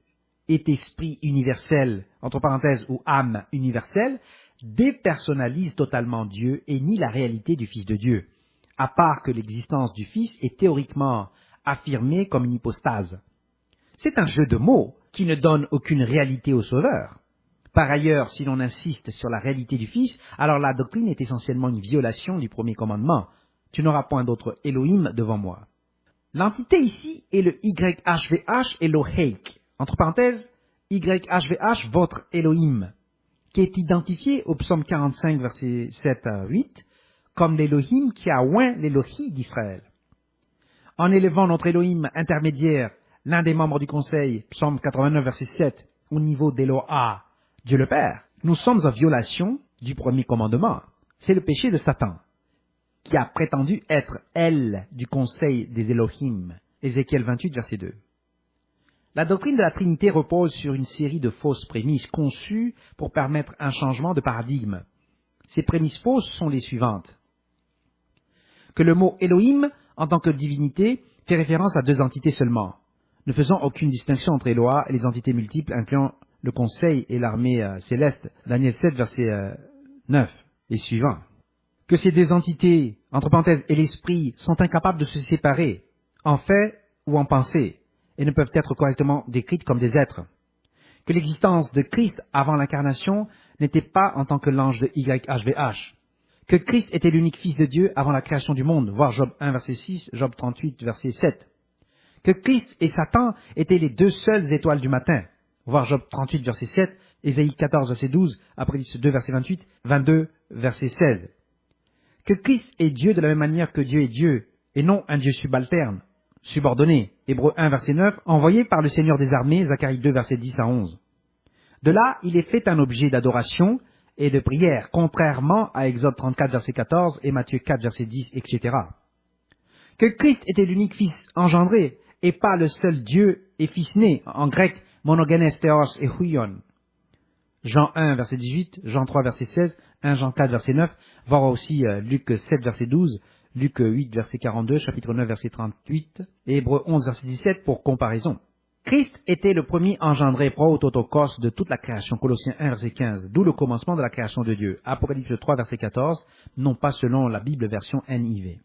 est esprit universel, entre parenthèses, ou âme universelle, dépersonnalise totalement Dieu et nie la réalité du Fils de Dieu, à part que l'existence du Fils est théoriquement affirmée comme une hypostase. C'est un jeu de mots qui ne donne aucune réalité au Sauveur. Par ailleurs, si l'on insiste sur la réalité du Fils, alors la doctrine est essentiellement une violation du premier commandement. Tu n'auras point d'autre Elohim devant moi. L'entité ici est le YHVH Eloheik, entre parenthèses, YHVH votre Elohim, qui est identifié au psaume 45, versets 7 à 8, comme l'Elohim qui a oint l'Elohi d'Israël. En élevant notre Elohim intermédiaire, l'un des membres du Conseil, psaume 89, verset 7, au niveau d'Eloah, Dieu le Père, nous sommes en violation du premier commandement. C'est le péché de Satan, qui a prétendu être elle du Conseil des Elohim, Ézéchiel 28, verset 2. La doctrine de la Trinité repose sur une série de fausses prémices conçues pour permettre un changement de paradigme. Ces prémices fausses sont les suivantes. Que le mot Elohim, en tant que divinité, fait référence à 2 entités seulement, ne faisant aucune distinction entre Eloah et les entités multiples incluant le Conseil et l'armée céleste, Daniel 7, verset 9 et suivant. Que ces 2 entités, entre parenthèses, et l'esprit, sont incapables de se séparer, en fait ou en pensée, et ne peuvent être correctement décrites comme des êtres. Que l'existence de Christ avant l'incarnation n'était pas en tant que l'ange de YHVH. Que Christ était l'unique Fils de Dieu avant la création du monde, voir Job 1, verset 6, Job 38, verset 7. Que Christ et Satan étaient les 2 seules étoiles du matin, voir Job 38, verset 7, Ésaïe 14, verset 12, Apocalypse 2, verset 28, 22, verset 16. Que Christ est Dieu de la même manière que Dieu est Dieu, et non un Dieu subalterne, subordonné, Hébreux 1, verset 9, envoyé par le Seigneur des armées, Zacharie 2, verset 10 à 11. De là, il est fait un objet d'adoration et de prière, contrairement à Exode 34, verset 14 et Matthieu 4, verset 10, etc. Que Christ était l'unique Fils engendré, et pas le seul Dieu et Fils né, en grec, monogenes theos et huion. Jean 1, verset 18, Jean 3, verset 16, 1 Jean 4, verset 9, voir aussi Luc 7, verset 12, Luc 8, verset 42, chapitre 9, verset 38, et Hébreux 11, verset 17 pour comparaison. Christ était le premier engendré proototokos de toute la création, Colossiens 1, verset 15, d'où le commencement de la création de Dieu, Apocalypse 3, verset 14, non pas selon la Bible version NIV.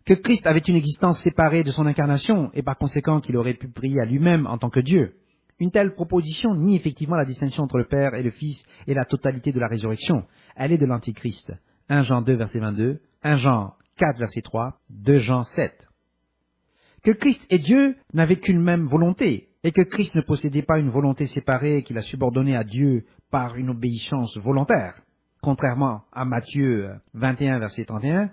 Que Christ avait une existence séparée de son incarnation, et par conséquent qu'il aurait pu prier à lui-même en tant que Dieu. Une telle proposition nie effectivement la distinction entre le Père et le Fils et la totalité de la résurrection. Elle est de l'Antichrist. 1 Jean 2, verset 22, 1 Jean 4, verset 3, 2 Jean 7. Que Christ et Dieu n'avaient qu'une même volonté, et que Christ ne possédait pas une volonté séparée qu'il a subordonnée à Dieu par une obéissance volontaire, contrairement à Matthieu 21, verset 31,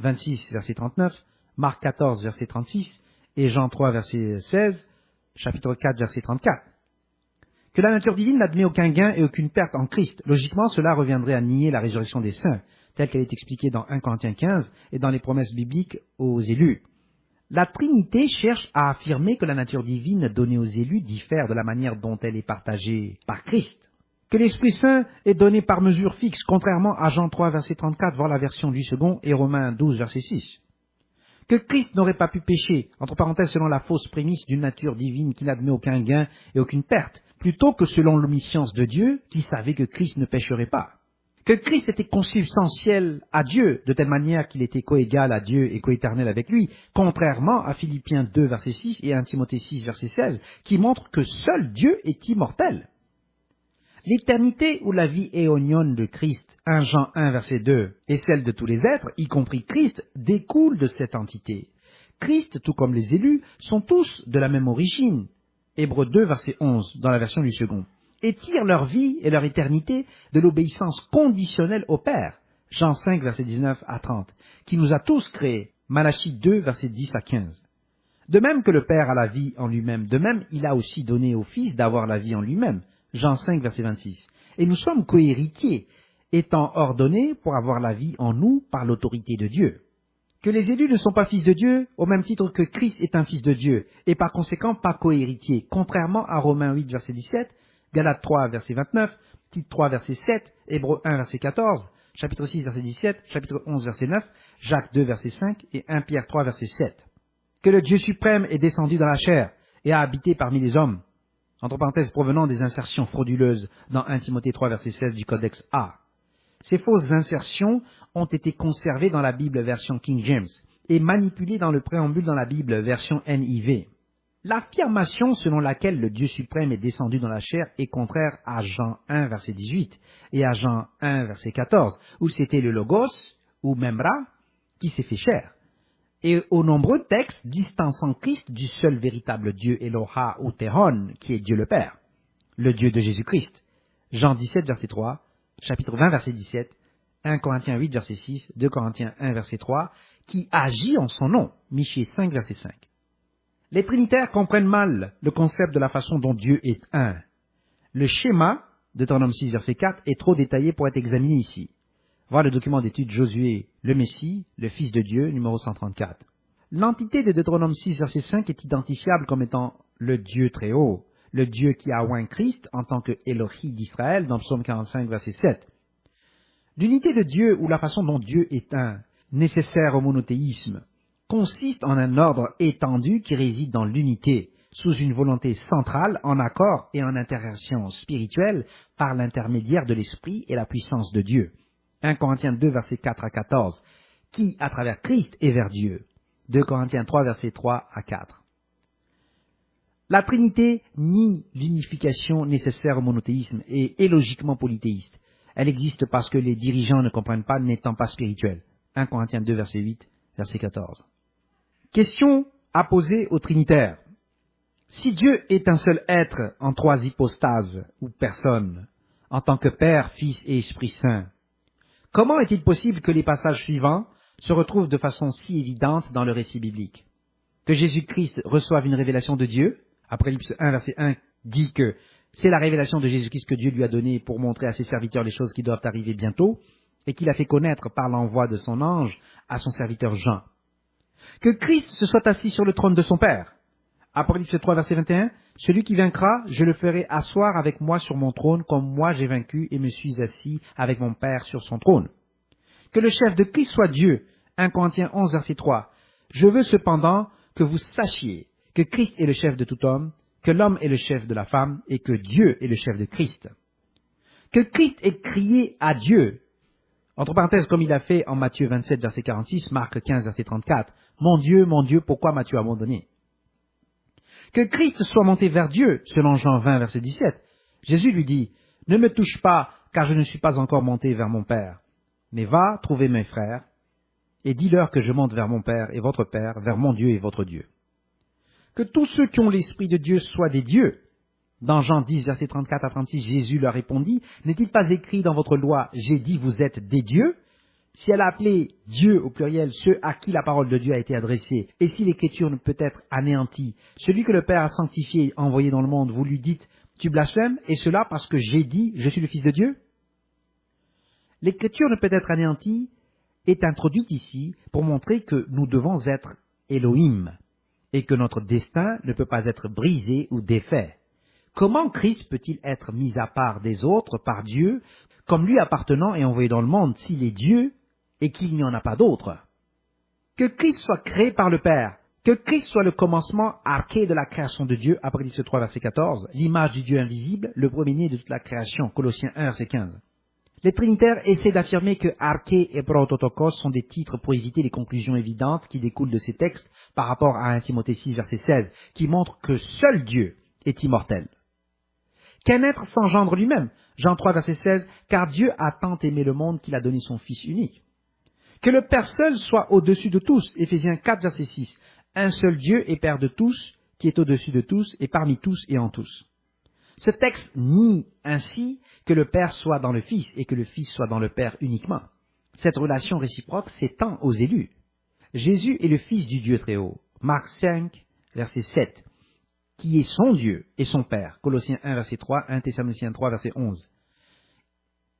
26, verset 39, Marc 14, verset 36, et Jean 3, verset 16, chapitre 4, verset 34. Que la nature divine n'admet aucun gain et aucune perte en Christ. Logiquement, cela reviendrait à nier la résurrection des saints, telle qu'elle est expliquée dans 1 Corinthiens 15 et dans les promesses bibliques aux élus. La Trinité cherche à affirmer que la nature divine donnée aux élus diffère de la manière dont elle est partagée par Christ. Que l'Esprit Saint est donné par mesure fixe, contrairement à Jean 3, verset 34, voir la version du second, et Romains 12, verset 6. Que Christ n'aurait pas pu pécher, entre parenthèses selon la fausse prémisse d'une nature divine qui n'admet aucun gain et aucune perte, plutôt que selon l'omniscience de Dieu, qui savait que Christ ne pécherait pas. Que Christ était consubstantiel à Dieu, de telle manière qu'il était coégal à Dieu et coéternel avec lui, contrairement à Philippiens 2, verset 6 et 1 Timothée 6, verset 16, qui montrent que seul Dieu est immortel. L'éternité ou la vie éonienne de Christ, 1 Jean 1 verset 2, et celle de tous les êtres, y compris Christ, découle de cette entité. Christ, tout comme les élus, sont tous de la même origine. Hébreux 2 verset 11, dans la version du second. Et tirent leur vie et leur éternité de l'obéissance conditionnelle au Père. Jean 5 verset 19 à 30, qui nous a tous créés. Malachie 2 verset 10 à 15. De même que le Père a la vie en lui-même, de même il a aussi donné au Fils d'avoir la vie en lui-même. Jean 5 verset 26. Et nous sommes cohéritiers, étant ordonnés pour avoir la vie en nous par l'autorité de Dieu. Que les élus ne sont pas fils de Dieu, au même titre que Christ est un fils de Dieu, et par conséquent pas cohéritier, contrairement à Romains 8 verset 17, Galates 3 verset 29, Tite 3 verset 7, Hébreux 1 verset 14, chapitre 6 verset 17, chapitre 11 verset 9, Jacques 2 verset 5 et 1 Pierre 3 verset 7. Que le Dieu suprême est descendu dans la chair et a habité parmi les hommes, entre parenthèses provenant des insertions frauduleuses dans 1 Timothée 3 verset 16 du Codex A. Ces fausses insertions ont été conservées dans la Bible version King James et manipulées dans le préambule dans la Bible version NIV. L'affirmation selon laquelle le Dieu suprême est descendu dans la chair est contraire à Jean 1 verset 18 et à Jean 1 verset 14, où c'était le Logos, ou Memra, qui s'est fait chair, et aux nombreux textes distançant Christ du seul véritable Dieu Eloha ou Tehon, qui est Dieu le Père, le Dieu de Jésus-Christ. Jean 17 verset 3, chapitre 20 verset 17, 1 Corinthiens 8 verset 6, 2 Corinthiens 1 verset 3, qui agit en son nom, Michée 5 verset 5. Les trinitaires comprennent mal le concept de la façon dont Dieu est un. Le schéma, Deutéronome 6 verset 4, est trop détaillé pour être examiné ici. Voir le document d'étude Josué, le Messie, le Fils de Dieu, numéro 134. L'entité de Deutéronome 6 verset 5 est identifiable comme étant le Dieu très haut, le Dieu qui a oint Christ en tant que Elohi d'Israël dans Psaume 45 verset 7. L'unité de Dieu ou la façon dont Dieu est un, nécessaire au monothéisme, consiste en un ordre étendu qui réside dans l'unité, sous une volonté centrale, en accord et en interaction spirituelle par l'intermédiaire de l'Esprit et la puissance de Dieu. 1 Corinthiens 2 versets 4 à 14, qui, à travers Christ, est vers Dieu. 2 Corinthiens 3 versets 3 à 4. La Trinité nie l'unification nécessaire au monothéisme et est logiquement polythéiste. Elle existe parce que les dirigeants ne comprennent pas, n'étant pas spirituels. 1 Corinthiens 2 verset 8, verset 14. Question à poser aux trinitaires. Si Dieu est un seul être en trois hypostases ou personnes, en tant que Père, Fils et Esprit Saint, comment est-il possible que les passages suivants se retrouvent de façon si évidente dans le récit biblique? Que Jésus-Christ reçoive une révélation de Dieu, Apocalypse 1 verset 1 dit que c'est la révélation de Jésus-Christ que Dieu lui a donnée pour montrer à ses serviteurs les choses qui doivent arriver bientôt, et qu'il a fait connaître par l'envoi de son ange à son serviteur Jean. Que Christ se soit assis sur le trône de son Père. Apocalypse 3 verset 21, celui qui vaincra, je le ferai asseoir avec moi sur mon trône, comme moi j'ai vaincu et me suis assis avec mon Père sur son trône. Que le chef de Christ soit Dieu. 1 Corinthiens 11 verset 3. Je veux cependant que vous sachiez que Christ est le chef de tout homme, que l'homme est le chef de la femme et que Dieu est le chef de Christ. Que Christ ait crié à Dieu, entre parenthèses comme il a fait en Matthieu 27 verset 46, Marc 15 verset 34, mon Dieu, pourquoi m'as-tu abandonné? Que Christ soit monté vers Dieu, selon Jean 20 verset 17. Jésus lui dit, ne me touche pas, car je ne suis pas encore monté vers mon Père. Mais va trouver mes frères, et dis-leur que je monte vers mon Père et votre Père, vers mon Dieu et votre Dieu. Que tous ceux qui ont l'Esprit de Dieu soient des dieux. Dans Jean 10, verset 34 à 36, Jésus leur répondit, n'est-il pas écrit dans votre loi, j'ai dit vous êtes des dieux? Si elle a appelé Dieu au pluriel ceux à qui la parole de Dieu a été adressée, et si l'écriture ne peut être anéantie, celui que le Père a sanctifié et envoyé dans le monde, vous lui dites, tu blasphèmes, et cela parce que j'ai dit, je suis le Fils de Dieu? L'écriture ne peut être anéantie est introduite ici pour montrer que nous devons être Elohim, et que notre destin ne peut pas être brisé ou défait. Comment Christ peut-il être mis à part des autres par Dieu, comme lui appartenant et envoyé dans le monde, s'il est Dieu et qu'il n'y en a pas d'autre? Que Christ soit créé par le Père, que Christ soit le commencement arché de la création de Dieu, Apocalypse 3, verset 14, l'image du Dieu invisible, le premier-né de toute la création, Colossiens 1, verset 15. Les trinitaires essaient d'affirmer que arché et prototokos sont des titres pour éviter les conclusions évidentes qui découlent de ces textes par rapport à 1 Timothée 6, verset 16, qui montre que seul Dieu est immortel. Qu'un être s'engendre lui-même. Jean 3, verset 16, « Car Dieu a tant aimé le monde qu'il a donné son Fils unique. » Que le Père seul soit au-dessus de tous. Éphésiens 4, verset 6, « Un seul Dieu et Père de tous, qui est au-dessus de tous et parmi tous et en tous. » Ce texte nie ainsi que le Père soit dans le Fils et que le Fils soit dans le Père uniquement. Cette relation réciproque s'étend aux élus. Jésus est le Fils du Dieu très haut. Marc 5, verset 7, qui est son Dieu et son Père. Colossiens 1, verset 3, 1 Thessaloniciens 3, verset 11.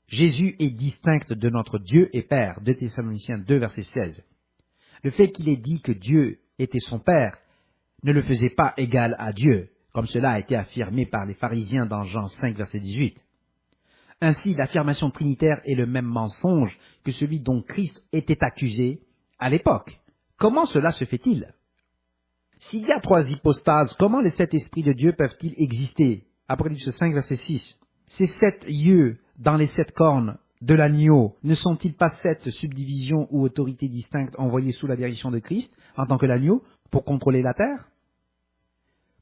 Jésus est distinct de notre Dieu et Père. 2 Thessaloniciens 2, verset 16. Le fait qu'il ait dit que Dieu était son Père ne le faisait pas égal à Dieu, comme cela a été affirmé par les pharisiens dans Jean 5, verset 18. Ainsi, l'affirmation trinitaire est le même mensonge que celui dont Christ était accusé à l'époque. Comment cela se fait-il? S'il y a 3 hypostases, comment les 7 esprits de Dieu peuvent-ils exister? Apocalypse 5, verset 6. Ces 7 yeux dans les 7 cornes de l'agneau ne sont-ils pas 7 subdivisions ou autorités distinctes envoyées sous la direction de Christ en tant que l'agneau pour contrôler la terre?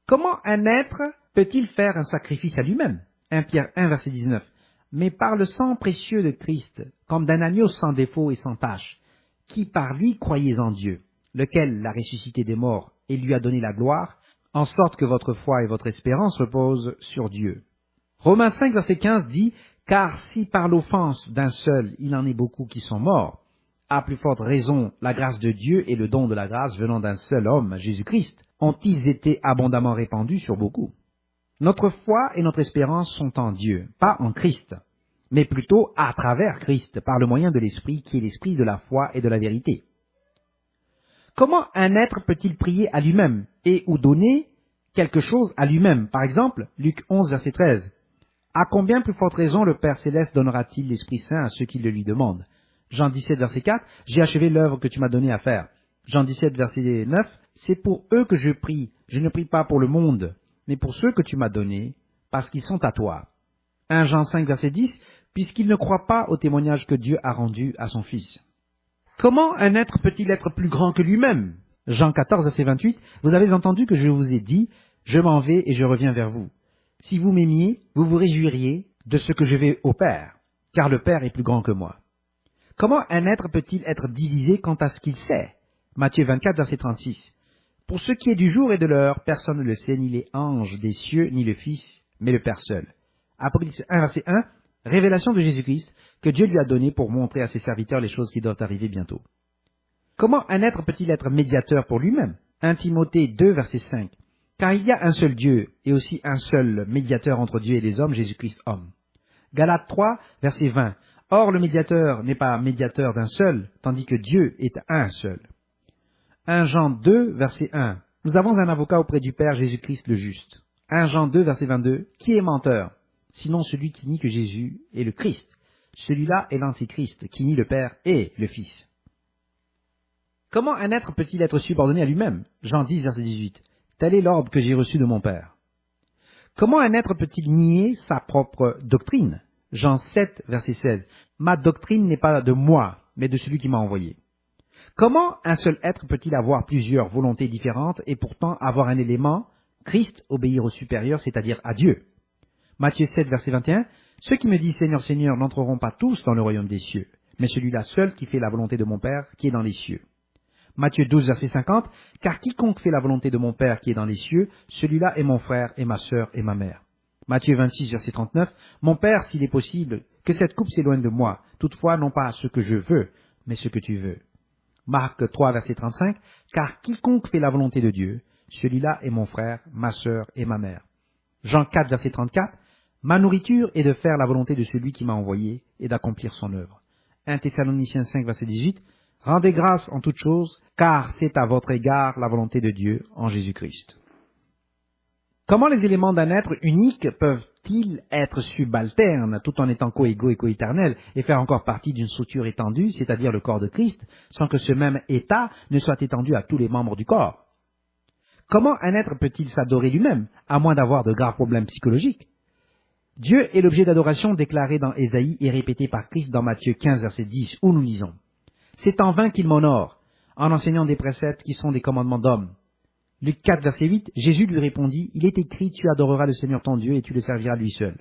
Comment un être peut-il faire un sacrifice à lui-même? 1 Pierre 1, verset 19. Mais par le sang précieux de Christ, comme d'un agneau sans défaut et sans tache, qui par lui croyez en Dieu, lequel l'a ressuscité des morts et lui a donné la gloire, en sorte que votre foi et votre espérance reposent sur Dieu. Romains 5, verset 15 dit « Car si par l'offense d'un seul il en est beaucoup qui sont morts, à plus forte raison la grâce de Dieu et le don de la grâce venant d'un seul homme, Jésus-Christ, ont-ils été abondamment répandus sur beaucoup. » Notre foi et notre espérance sont en Dieu, pas en Christ, mais plutôt à travers Christ, par le moyen de l'Esprit qui est l'Esprit de la foi et de la vérité. Comment un être peut-il prier à lui-même et ou donner quelque chose à lui-même? Par exemple, Luc 11, verset 13. À combien plus forte raison le Père Céleste donnera-t-il l'Esprit Saint à ceux qui le lui demandent? Jean 17, verset 4. J'ai achevé l'œuvre que tu m'as donnée à faire. Jean 17, verset 9. C'est pour eux que je prie. Je ne prie pas pour le monde, mais pour ceux que tu m'as donnés, parce qu'ils sont à toi. 1 Jean 5, verset 10. Puisqu'ils ne croient pas au témoignage que Dieu a rendu à son Fils. Comment un être peut-il être plus grand que lui-même? Jean 14, verset 28. Vous avez entendu que je vous ai dit, je m'en vais et je reviens vers vous. Si vous m'aimiez, vous vous réjouiriez de ce que je vais au Père, car le Père est plus grand que moi. Comment un être peut-il être divisé quant à ce qu'il sait? Matthieu 24, verset 36. Pour ce qui est du jour et de l'heure, personne ne le sait, ni les anges des cieux, ni le Fils, mais le Père seul. Apocalypse 1, verset 1, révélation de Jésus-Christ, que Dieu lui a donnée pour montrer à ses serviteurs les choses qui doivent arriver bientôt. Comment un être peut-il être médiateur pour lui-même? 1 Timothée 2, verset 5. Car il y a un seul Dieu, et aussi un seul médiateur entre Dieu et les hommes, Jésus-Christ homme. Galates 3, verset 20. Or, le médiateur n'est pas médiateur d'un seul, tandis que Dieu est un seul. 1 Jean 2, verset 1. Nous avons un avocat auprès du Père, Jésus-Christ le juste. 1 Jean 2, verset 22. Qui est menteur? Sinon celui qui nie que Jésus est le Christ. Celui-là est l'Antichrist, qui nie le Père et le Fils. Comment un être peut-il être subordonné à lui-même? Jean 10, verset 18. Tel est l'ordre que j'ai reçu de mon Père. Comment un être peut-il nier sa propre doctrine? Jean 7, verset 16. Ma doctrine n'est pas de moi, mais de celui qui m'a envoyé. Comment un seul être peut-il avoir plusieurs volontés différentes et pourtant avoir un élément, Christ, obéir au supérieur, c'est-à-dire à Dieu? Matthieu 7, verset 21. Ceux qui me disent Seigneur, Seigneur n'entreront pas tous dans le royaume des cieux, mais celui-là seul qui fait la volonté de mon Père qui est dans les cieux. Matthieu 12, verset 50, « Car quiconque fait la volonté de mon Père qui est dans les cieux, celui-là est mon frère et ma sœur et ma mère. » Matthieu 26, verset 39, « Mon Père, s'il est possible, que cette coupe s'éloigne de moi, toutefois non pas ce que je veux, mais ce que tu veux. » Marc 3, verset 35, « Car quiconque fait la volonté de Dieu, celui-là est mon frère, ma sœur et ma mère. » Jean 4, verset 34, « Ma nourriture est de faire la volonté de celui qui m'a envoyé et d'accomplir son œuvre. » 1 Thessaloniciens 5, verset 18, « Rendez grâce en toutes choses, car c'est à votre égard la volonté de Dieu en Jésus-Christ. » Comment les éléments d'un être unique peuvent-ils être subalternes tout en étant coégaux et coéternels et faire encore partie d'une structure étendue, c'est-à-dire le corps de Christ, sans que ce même état ne soit étendu à tous les membres du corps? Comment un être peut-il s'adorer lui-même, à moins d'avoir de graves problèmes psychologiques? Dieu est l'objet d'adoration déclaré dans Ésaïe et répété par Christ dans Matthieu 15, verset 10, où nous lisons. C'est en vain qu'il m'honore, en enseignant des préceptes qui sont des commandements d'hommes. Luc 4, verset 8, Jésus lui répondit, il est écrit, tu adoreras le Seigneur ton Dieu et tu le serviras lui seul.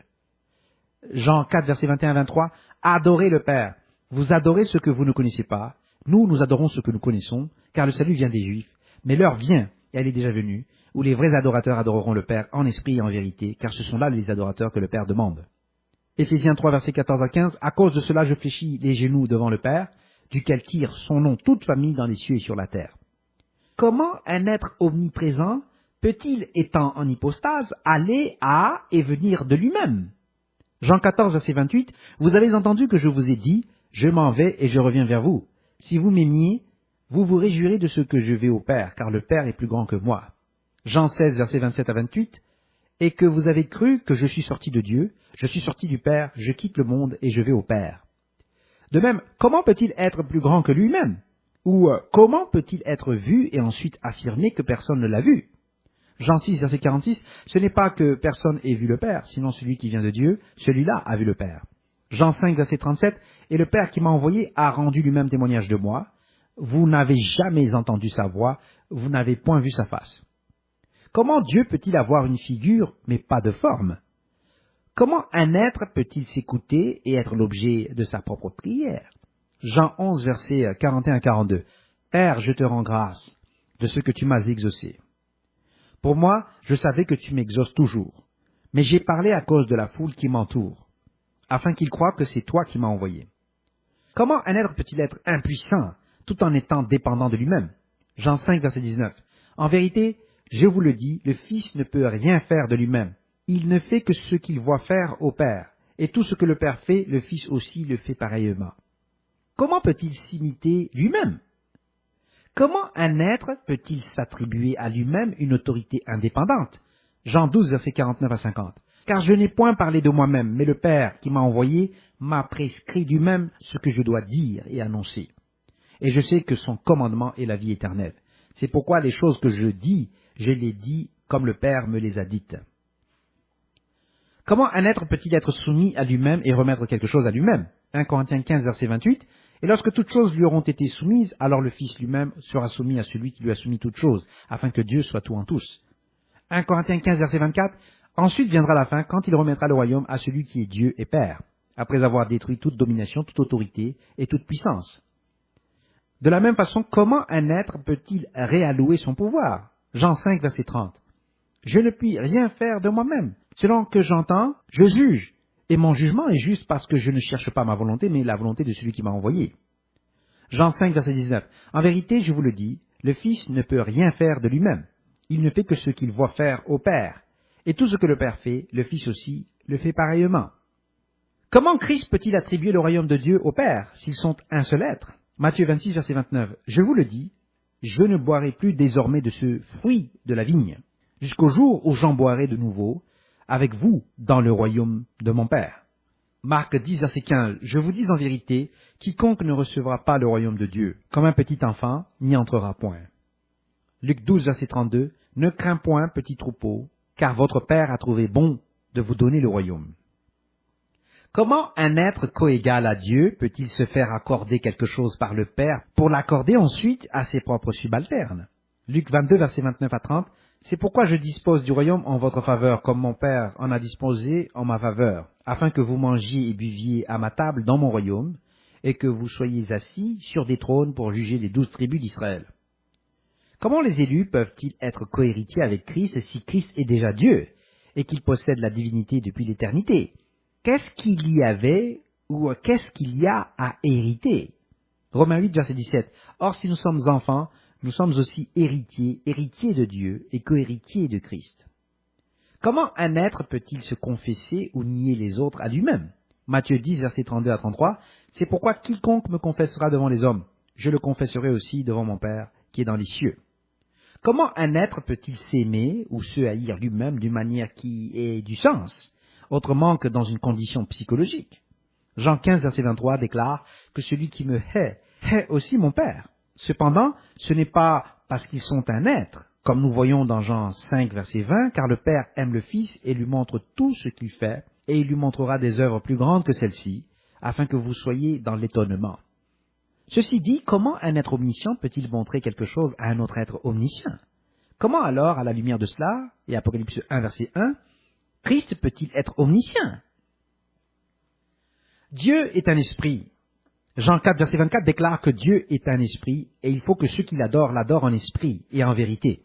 Jean 4, versets 21-23, adorez le Père. Vous adorez ce que vous ne connaissez pas. Nous adorons ce que nous connaissons, car le salut vient des Juifs. Mais l'heure vient, et elle est déjà venue, où les vrais adorateurs adoreront le Père en esprit et en vérité, car ce sont là les adorateurs que le Père demande. Éphésiens 3, versets 14-15, à cause de cela je fléchis les genoux devant le Père, duquel tire son nom toute famille dans les cieux et sur la terre. Comment un être omniprésent peut-il, étant en hypostase, aller à et venir de lui-même? Jean 14, verset 28, vous avez entendu que je vous ai dit, je m'en vais et je reviens vers vous. Si vous m'aimiez, vous vous réjouirez de ce que je vais au Père, car le Père est plus grand que moi. Jean 16, verset 27-28, et que vous avez cru que je suis sorti de Dieu, je suis sorti du Père, je quitte le monde et je vais au Père. De même, comment peut-il être plus grand que lui-même? Ou comment peut-il être vu et ensuite affirmer que personne ne l'a vu? Jean 6, verset 46, ce n'est pas que personne ait vu le Père, sinon celui qui vient de Dieu, celui-là a vu le Père. Jean 5, verset 37, et le Père qui m'a envoyé a rendu lui-même témoignage de moi. Vous n'avez jamais entendu sa voix, vous n'avez point vu sa face. Comment Dieu peut-il avoir une figure, mais pas de forme? Comment un être peut-il s'écouter et être l'objet de sa propre prière? Jean 11, verset 41-42. Père, je te rends grâce de ce que tu m'as exaucé. Pour moi, je savais que tu m'exauces toujours, mais j'ai parlé à cause de la foule qui m'entoure, afin qu'ils croient que c'est toi qui m'as envoyé. Comment un être peut-il être impuissant, tout en étant dépendant de lui-même? Jean 5, verset 19. En vérité, je vous le dis, le Fils ne peut rien faire de lui-même. Il ne fait que ce qu'il voit faire au Père, et tout ce que le Père fait, le Fils aussi le fait pareillement. Comment peut-il s'imiter lui-même? Comment un être peut-il s'attribuer à lui-même une autorité indépendante? Jean 12, verset 49-50. Car je n'ai point parlé de moi-même, mais le Père qui m'a envoyé m'a prescrit lui-même ce que je dois dire et annoncer. Et je sais que son commandement est la vie éternelle. C'est pourquoi les choses que je dis, je les dis comme le Père me les a dites. Comment un être peut-il être soumis à lui-même et remettre quelque chose à lui-même? 1 Corinthiens 15, verset 28. Et lorsque toutes choses lui auront été soumises, alors le Fils lui-même sera soumis à celui qui lui a soumis toutes choses, afin que Dieu soit tout en tous. 1 Corinthiens 15, verset 24. Ensuite viendra la fin, quand il remettra le royaume à celui qui est Dieu et Père, après avoir détruit toute domination, toute autorité et toute puissance. De la même façon, comment un être peut-il réallouer son pouvoir? Jean 5, verset 30. Je ne puis rien faire de moi-même. Selon que j'entends, je juge. Et mon jugement est juste parce que je ne cherche pas ma volonté, mais la volonté de celui qui m'a envoyé. Jean 5, verset 19. En vérité, je vous le dis, le Fils ne peut rien faire de lui-même. Il ne fait que ce qu'il voit faire au Père. Et tout ce que le Père fait, le Fils aussi le fait pareillement. Comment Christ peut-il attribuer le royaume de Dieu au Père, s'ils sont un seul être? Matthieu 26, verset 29. Je vous le dis, je ne boirai plus désormais de ce fruit de la vigne, jusqu'au jour où j'en boirai de nouveau, avec vous, dans le royaume de mon Père. Marc 10, verset 15. Je vous dis en vérité, quiconque ne recevra pas le royaume de Dieu, comme un petit enfant, n'y entrera point. Luc 12, verset 32. Ne crains point, petit troupeau, car votre Père a trouvé bon de vous donner le royaume. Comment un être coégal à Dieu peut-il se faire accorder quelque chose par le Père pour l'accorder ensuite à ses propres subalternes? Luc 22, verset 29-30. C'est pourquoi je dispose du royaume en votre faveur, comme mon Père en a disposé en ma faveur, afin que vous mangiez et buviez à ma table dans mon royaume, et que vous soyez assis sur des trônes pour juger les 12 tribus d'Israël. Comment les élus peuvent-ils être cohéritiers avec Christ si Christ est déjà Dieu, et qu'il possède la divinité depuis l'éternité? Qu'est-ce qu'il y avait ou qu'est-ce qu'il y a à hériter? Romains 8, verset 17. Or, si nous sommes enfants, nous sommes aussi héritiers, héritiers de Dieu et cohéritiers de Christ. Comment un être peut-il se confesser ou nier les autres à lui-même? Matthieu 10, verset 32-33. C'est pourquoi quiconque me confessera devant les hommes, je le confesserai aussi devant mon Père qui est dans les cieux. Comment un être peut-il s'aimer ou se haïr lui-même d'une manière qui ait du sens, autrement que dans une condition psychologique? Jean 15, verset 23 déclare que celui qui me hait aussi mon Père. Cependant, ce n'est pas parce qu'ils sont un être, comme nous voyons dans Jean 5, verset 20, car le Père aime le Fils et lui montre tout ce qu'il fait, et il lui montrera des œuvres plus grandes que celles-ci, afin que vous soyez dans l'étonnement. Ceci dit, comment un être omniscient peut-il montrer quelque chose à un autre être omniscient? Comment alors, à la lumière de cela, et Apocalypse 1, verset 1, Christ peut-il être omniscient? Dieu est un esprit. Jean 4, verset 24 déclare que Dieu est un esprit et il faut que ceux qui l'adorent l'adorent en esprit et en vérité.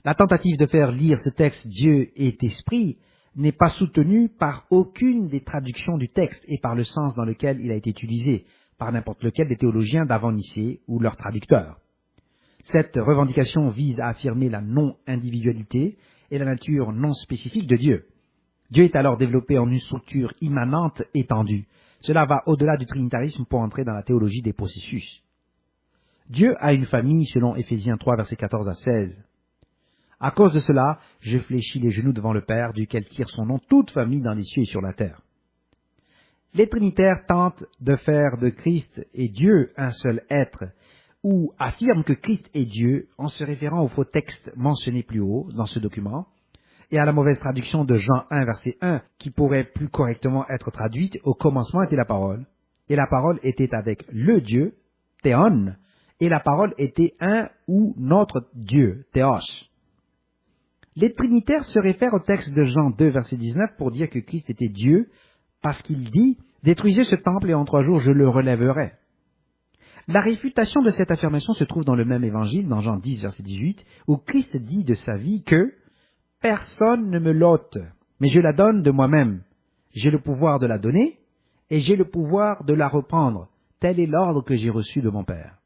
La tentative de faire lire ce texte Dieu est esprit n'est pas soutenue par aucune des traductions du texte et par le sens dans lequel il a été utilisé par n'importe lequel des théologiens d'avant-Nicée ou leurs traducteurs. Cette revendication vise à affirmer la non-individualité et la nature non spécifique de Dieu. Dieu est alors développé en une structure immanente étendue. Cela va au-delà du trinitarisme pour entrer dans la théologie des processus. Dieu a une famille selon Éphésiens 3, versets 14 à 16. À cause de cela, je fléchis les genoux devant le Père, duquel tire son nom toute famille dans les cieux et sur la terre. Les trinitaires tentent de faire de Christ et Dieu un seul être, ou affirment que Christ est Dieu en se référant au faux texte mentionné plus haut dans ce document, et à la mauvaise traduction de Jean 1, verset 1, qui pourrait plus correctement être traduite « Au commencement était la parole, et la parole était avec le Dieu, théon, et la parole était un ou notre Dieu, théos ». Les trinitaires se réfèrent au texte de Jean 2, verset 19 pour dire que Christ était Dieu, parce qu'il dit « Détruisez ce temple et en 3 jours je le relèverai ». La réfutation de cette affirmation se trouve dans le même évangile, dans Jean 10, verset 18, où Christ dit de sa vie que « Personne ne me l'ôte, mais je la donne de moi-même. J'ai le pouvoir de la donner et j'ai le pouvoir de la reprendre. Tel est l'ordre que j'ai reçu de mon Père. »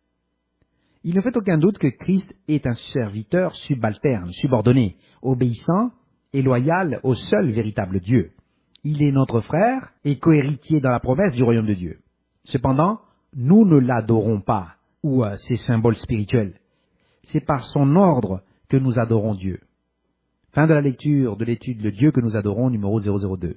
Il ne fait aucun doute que Christ est un serviteur subalterne, subordonné, obéissant et loyal au seul véritable Dieu. Il est notre frère et cohéritier dans la promesse du royaume de Dieu. Cependant, nous ne l'adorons pas, ou ses symboles spirituels. C'est par son ordre que nous adorons Dieu. Fin de la lecture de l'étude Le Dieu que nous adorons, numéro 002.